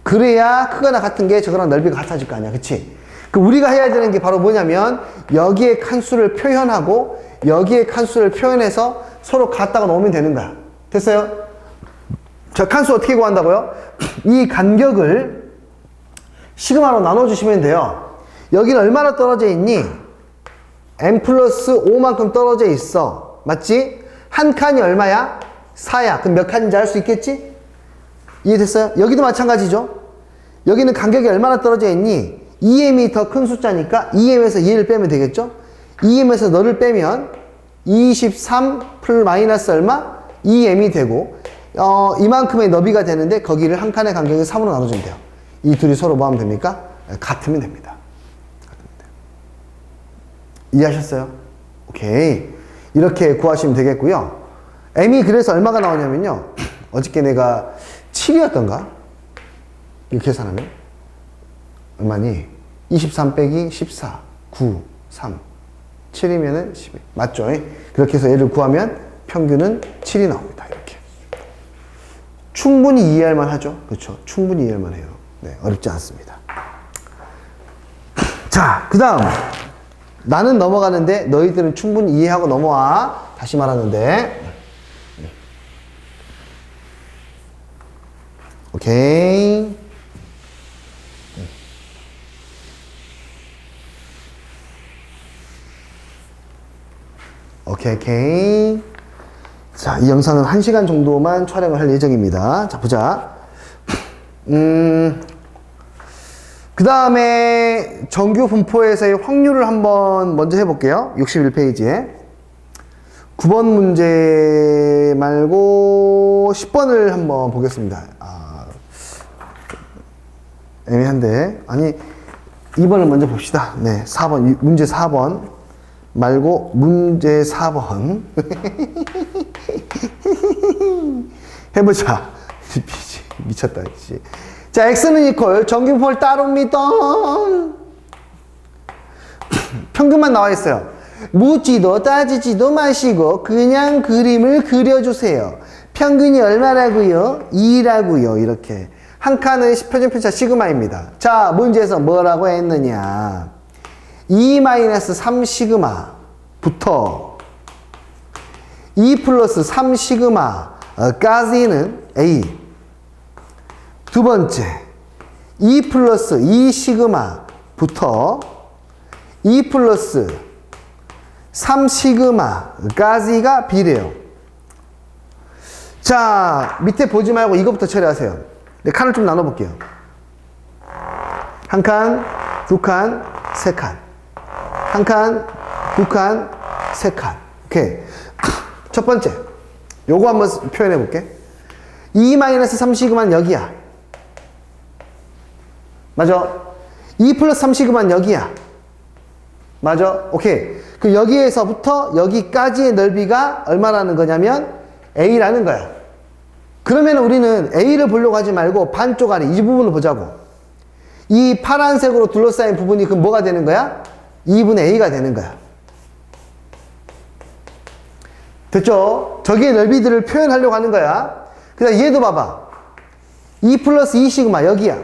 그래야 크거나 같은 게 저거랑 넓이가 같아질 거 아니야. 그치? 그 우리가 해야 되는 게 바로 뭐냐면 여기에 칸수를 표현하고 여기에 칸수를 표현해서 서로 같다고 놓으면 되는 거야. 됐어요? 자, 칸수 어떻게 구한다고요? 이 간격을 시그마로 나눠주시면 돼요. 여기는 얼마나 떨어져 있니? n 플러스 5만큼 떨어져 있어. 맞지? 한 칸이 얼마야? 4야. 그럼 몇 칸인지 알 수 있겠지? 이해됐어요? 여기도 마찬가지죠. 여기는 간격이 얼마나 떨어져 있니? 2m이 더 큰 숫자니까 2m에서 얘를 빼면 되겠죠? 2m에서 너를 빼면 23 플 마이너스 얼마? 2m이 되고 이만큼의 너비가 되는데 거기를 한 칸의 간격이 3으로 나눠주면 돼요. 이 둘이 서로 뭐 하면 됩니까? 같으면 됩니다. 이해하셨어요? 오케이. 이렇게 구하시면 되겠고요. m이 그래서 얼마가 나오냐면요. 어저께 내가 7이었던가? 이거 계산하면 얼마니? 23 빼기 14 9 3 7이면은 12 맞죠? 그렇게 해서 얘를 구하면 평균은 7이 나옵니다. 이렇게 충분히 이해할 만하죠? 그렇죠? 충분히 이해할 만해요. 네, 어렵지 않습니다. 자, 그 다음 나는 넘어가는데 너희들은 충분히 이해하고 넘어와. 다시 말하는데 오케이. 오케이. 자, 이 영상은 1시간 정도만 촬영을 할 예정입니다. 자, 보자. 그 다음에 정규 분포에서의 확률을 한번 먼저 해볼게요. 61페이지에 9번 문제 말고 10번을 한번 보겠습니다. 애매한데 아니 2번을 먼저 봅시다. 네, 4번 문제 4번 말고 문제 4번 해보자. 미쳤다. 자, x는 이퀄 정규분포를 따릅니다. 평균만 나와 있어요. 묻지도 따지지도 마시고 그냥 그림을 그려주세요. 평균이 얼마라고요? 2라고요. 이렇게 한 칸은 표준편차 시그마입니다. 자, 문제에서 뭐라고 했느냐? 2-3 시그마부터 2 플러스 3 시그마까지는 A. 두 번째, 2 플러스 2 시그마부터 2 플러스 3 시그마까지가 B래요. 자, 밑에 보지 말고 이것부터 처리하세요. 네, 칸을 좀 나눠볼게요. 한 칸, 두 칸, 세 칸. 한 칸, 두 칸, 세 칸. 오케이. 첫 번째, 요거 한번 표현해 볼게. 2-3 시그마는 여기야. 맞아? 2 플러스 3 시그마는 여기야. 맞아? 오케이. 그 여기에서부터 여기까지의 넓이가 얼마라는 거냐면 A라는 거야. 그러면 우리는 A를 보려고 하지 말고 반쪽 아래 이 부분을 보자고. 이 파란색으로 둘러싸인 부분이 그럼 뭐가 되는 거야? 2분의 A가 되는 거야. 됐죠? 저기의 넓이들을 표현하려고 하는 거야. 그 다음 얘도 봐봐. 2 플러스 2 시그마 여기야.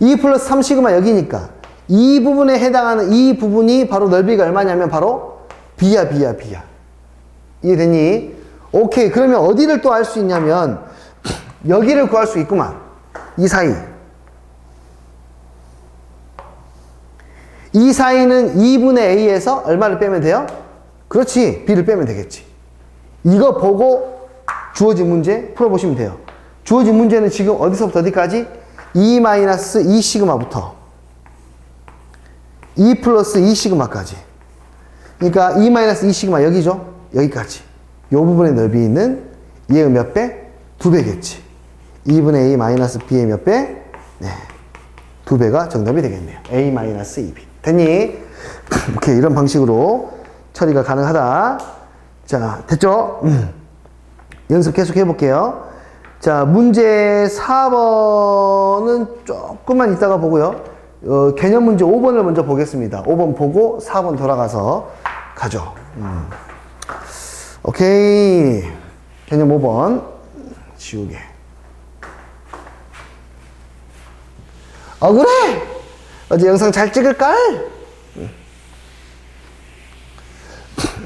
2 플러스 3 시그마 여기니까 이 부분에 해당하는 이 부분이 바로 넓이가 얼마냐면 바로 B야. 이해됐니? 오케이. 그러면 어디를 또 알 수 있냐면 여기를 구할 수 있구만. 이 사이. 이 사이는 2분의 A에서 얼마를 빼면 돼요? 그렇지. B를 빼면 되겠지. 이거 보고 주어진 문제 풀어보시면 돼요. 주어진 문제는 지금 어디서부터 어디까지? 2-2 시그마부터 2 플러스 2 시그마까지. 그러니까 2-2 시그마 여기죠? 여기까지. 이 부분의 넓이 있는 얘의 몇 배? 2배겠지. 2분의 A 마이너스 B의 몇 배? 네. 2배가 정답이 되겠네요. A 마이너스 2B. 됐니? 오케이. 이런 방식으로 처리가 가능하다. 자, 됐죠? 연습 계속 해볼게요. 자, 문제 4번은 조금만 이따가 보고요. 개념 문제 5번을 먼저 보겠습니다. 5번 보고 4번 돌아가서 가죠. 오케이. 개념 5번. 지우개. 그래! 어제 영상 잘 찍을걸?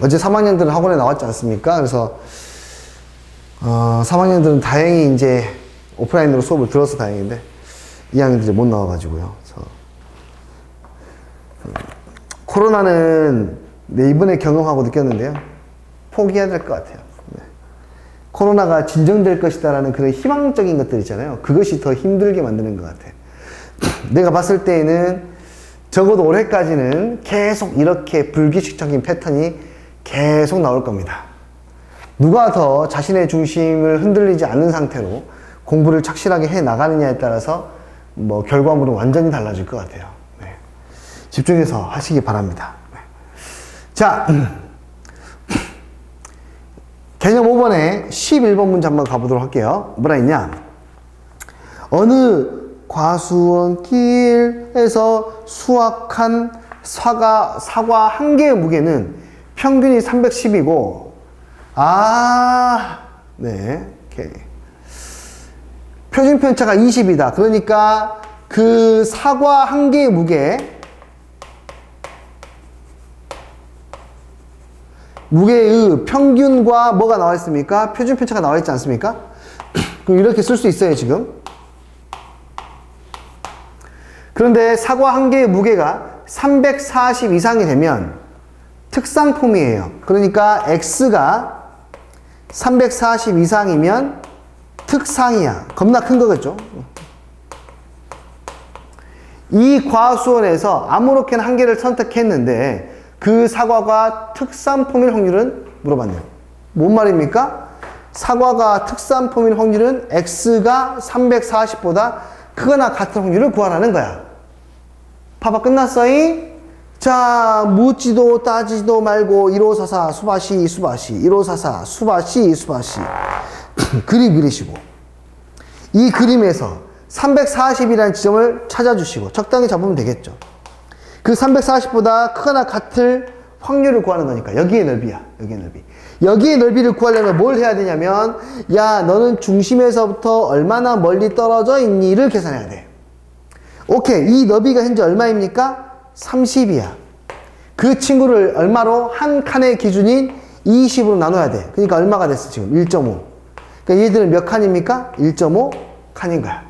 어제 3학년들은 학원에 나왔지 않습니까? 그래서 3학년들은 다행히 이제 오프라인으로 수업을 들어서 다행인데 2학년들이 못 나와가지고요. 그래서 코로나는 네, 이번에 경험하고 느꼈는데요. 포기해야 될 것 같아요. 네. 코로나가 진정될 것이다라는 그런 희망적인 것들 있잖아요. 그것이 더 힘들게 만드는 것 같아요. 내가 봤을 때에는 적어도 올해까지는 계속 이렇게 불규칙적인 패턴이 계속 나올 겁니다. 누가 더 자신의 중심을 흔들리지 않는 상태로 공부를 착실하게 해 나가느냐에 따라서 뭐 결과물은 완전히 달라질 것 같아요. 네. 집중해서 하시기 바랍니다. 네. 자, 개념 5번에 11번 문제 한번 가보도록 할게요. 뭐라 했냐? 어느 과수원길에서 수확한 사과 한 개의 무게는 평균이 310이고, 네, 오케이. 표준 편차가 20이다. 그러니까 그 사과 한 개의 무게의 평균과 뭐가 나와 있습니까? 표준 편차가 나와 있지 않습니까? 그럼 이렇게 쓸 수 있어요, 지금. 그런데 사과 한 개의 무게가 340 이상이 되면 특상품이에요. 그러니까 X가 340 이상이면 특상이야. 겁나 큰 거겠죠? 이 과수원에서 아무렇게나 한 개를 선택했는데 그 사과가 특산품일 확률은 물어봤네요. 뭔 말입니까? 사과가 특산품일 확률은 X가 340보다 크거나 같은 확률을 구하라는 거야. 봐봐, 끝났어이? 자, 묻지도 따지지도 말고 1544 수바시 1544 수바시 그림 그리시고 이 그림에서 340이라는 지점을 찾아주시고 적당히 잡으면 되겠죠. 그 340보다 크거나 같을 확률을 구하는 거니까 여기의 넓이야. 여기의 넓이. 여기의 넓이를 구하려면 뭘 해야 되냐면, 야, 너는 중심에서부터 얼마나 멀리 떨어져 있니를 계산해야 돼. 오케이. 이 너비가 현재 얼마입니까? 30이야. 그 친구를 얼마로? 한 칸의 기준인 20으로 나눠야 돼. 그러니까 얼마가 됐어, 지금? 1.5. 그러니까 얘들은 몇 칸입니까? 1.5 칸인 거야.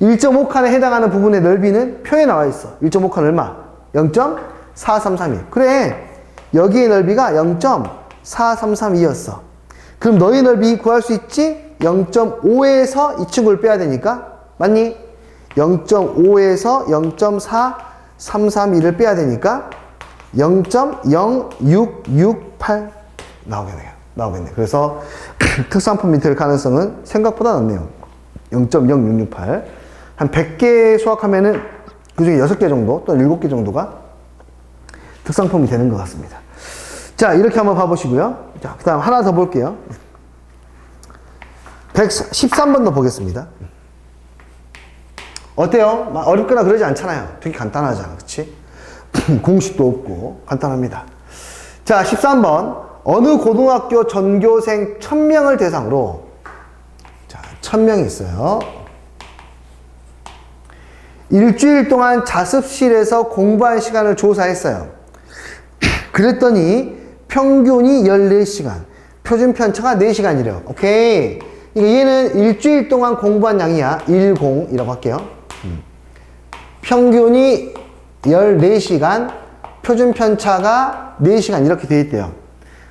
1.5칸에 해당하는 부분의 넓이는 표에 나와 있어. 1.5칸 얼마? 0.4332. 그래. 여기의 넓이가 0.4332였어. 그럼 너의 넓이 구할 수 있지? 0.5에서 이 친구를 빼야 되니까. 맞니? 0.5에서 0.4332를 빼야 되니까 0.0668 나오겠네. 그래서 특산품이 될 가능성은 생각보다 낮네요. 0.0668. 한 100개 수확하면은 그 중에 6개 정도 또는 7개 정도가 특상품이 되는 것 같습니다. 자, 이렇게 한번 봐보시고요. 자, 그 다음 하나 더 볼게요. 113번도 보겠습니다. 어때요? 막 어렵거나 그러지 않잖아요. 되게 간단하잖아. 그치? 공식도 없고 간단합니다. 자, 13번. 어느 고등학교 전교생 1000명을 대상으로, 자, 1000명이 있어요. 일주일 동안 자습실에서 공부한 시간을 조사했어요. 그랬더니 평균이 14시간, 표준 편차가 4시간이래요. 오케이. 그러니까 얘는 일주일 동안 공부한 양이야. 10이라고 할게요. 평균이 14시간, 표준 편차가 4시간 이렇게 돼 있대요.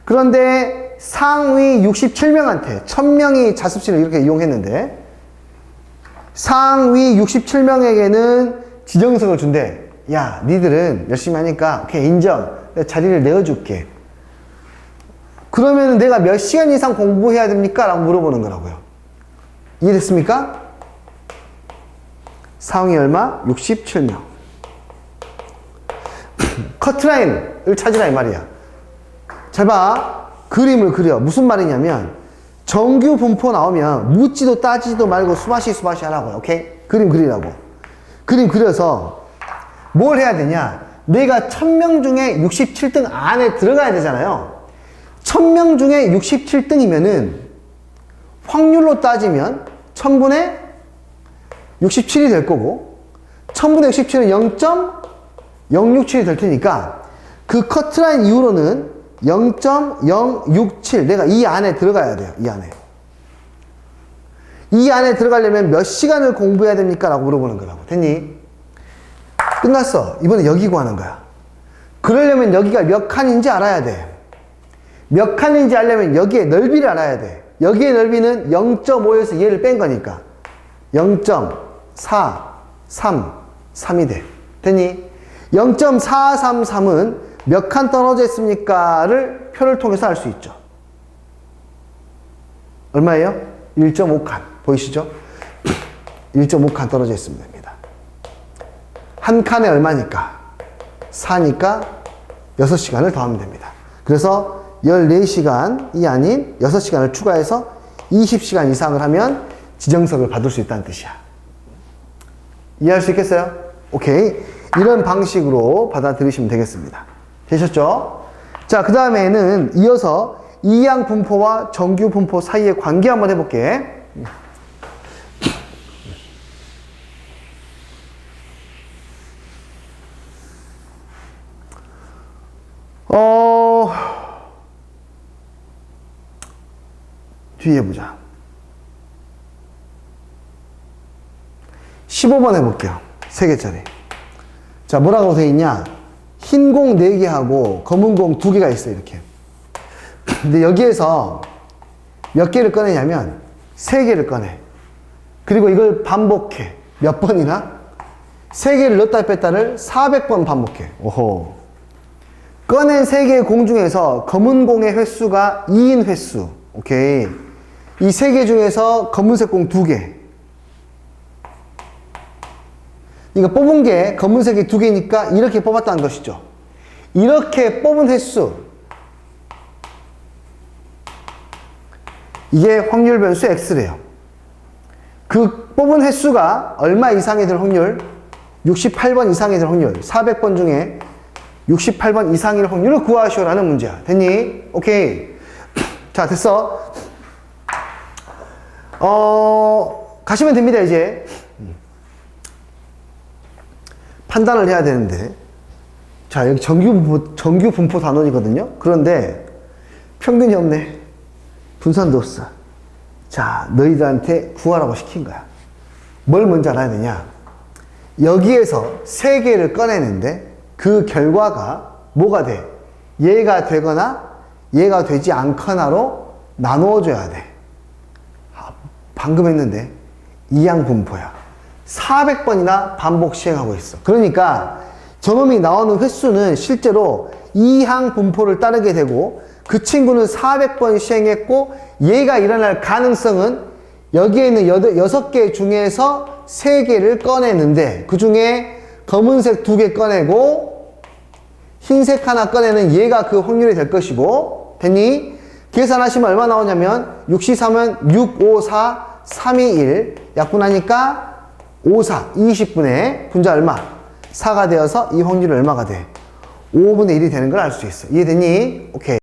그런데 상위 67명한테 1000명이 자습실을 이렇게 이용했는데 상위 67명에게는 지정석을 준대. 야, 니들은 열심히 하니까 오케이, 인정. 내가 자리를 내어줄게. 그러면 내가 몇 시간 이상 공부해야 됩니까? 라고 물어보는 거라고요. 이해됐습니까? 상위 얼마? 67명. 커트라인을 찾으라 이 말이야. 잘 봐. 그림을 그려. 무슨 말이냐면 정규 분포 나오면 묻지도 따지지도 말고 수바시 하라고요. 오케이? 그림 그리라고. 그림 그려서 뭘 해야 되냐? 내가 1000명 중에 67등 안에 들어가야 되잖아요. 1000명 중에 67등이면은 확률로 따지면 1000분의 67이 될 거고 1000분의 67은 0.067이 될 테니까 그 커트라인 이후로는 0.067 내가 이 안에 들어가야 돼요. 이 안에 들어가려면 몇 시간을 공부해야 됩니까? 라고 물어보는 거라고. 됐니? 끝났어. 이번에 여기 구하는 거야. 그러려면 여기가 몇 칸인지 알아야 돼. 몇 칸인지 알려면 여기에 넓이를 알아야 돼. 여기의 넓이는 0.5에서 얘를 뺀 거니까 0.433이 돼. 됐니? 0.433은 몇 칸 떨어져 있습니까?를 표를 통해서 알 수 있죠. 얼마예요? 1.5칸. 보이시죠? 1.5칸 떨어져 있으면 됩니다. 한 칸에 얼마니까? 4니까 6시간을 더하면 됩니다. 그래서 14시간이 아닌 6시간을 추가해서 20시간 이상을 하면 지정석을 받을 수 있다는 뜻이야. 이해할 수 있겠어요? 오케이. 이런 방식으로 받아들이시면 되겠습니다. 되셨죠? 자, 그 다음에는 이어서 이항 분포와 정규 분포 사이의 관계 한번 해볼게. 뒤에 보자. 15번 해볼게요. 3개짜리. 자, 뭐라고 되어 있냐? 흰 공 4개하고 검은 공 2개가 있어요, 이렇게. 근데 여기에서 몇 개를 꺼내냐면 3개를 꺼내. 그리고 이걸 반복해. 몇 번이나? 3개를 넣었다 뺐다를 400번 반복해. 오호. 꺼낸 3개의 공 중에서 검은 공의 횟수가 2인 횟수. 오케이. 이 3개 중에서 검은색 공 2개. 이거 뽑은 게 검은색이 2개니까 이렇게 뽑았다는 것이죠. 이렇게 뽑은 횟수. 이게 확률 변수 X래요. 그 뽑은 횟수가 얼마 이상이 될 확률? 68번 이상이 될 확률. 400번 중에 68번 이상일 확률을 구하시오라는 문제야. 됐니? 오케이. 자, 됐어. 가시면 됩니다, 이제. 판단을 해야 되는데. 자, 여기 정규 분포 단원이거든요. 그런데 평균이 없네. 분산도 없어. 자, 너희들한테 구하라고 시킨 거야. 뭘 먼저 알아야 되냐? 여기에서 3개를 꺼내는데 그 결과가 뭐가 돼? 얘가 되거나 얘가 되지 않거나로 나누어줘야 돼. 방금 했는데 이항 분포야. 400번이나 반복 시행하고 있어. 그러니까 저놈이 나오는 횟수는 실제로 이항 분포를 따르게 되고 그 친구는 400번 시행했고 얘가 일어날 가능성은 여기에 있는 6개 중에서 3개를 꺼내는데 그 중에 검은색 2개 꺼내고 흰색 하나 꺼내는 얘가 그 확률이 될 것이고. 됐니? 계산하시면 얼마 나오냐면 6C3은 6, 5, 4, 3, 2, 1 약분하니까 5, 4, 20분의 분자 얼마? 4가 되어서 이 확률이 얼마가 돼? 5분의 1이 되는 걸 알 수 있어. 이해됐니? 오케이.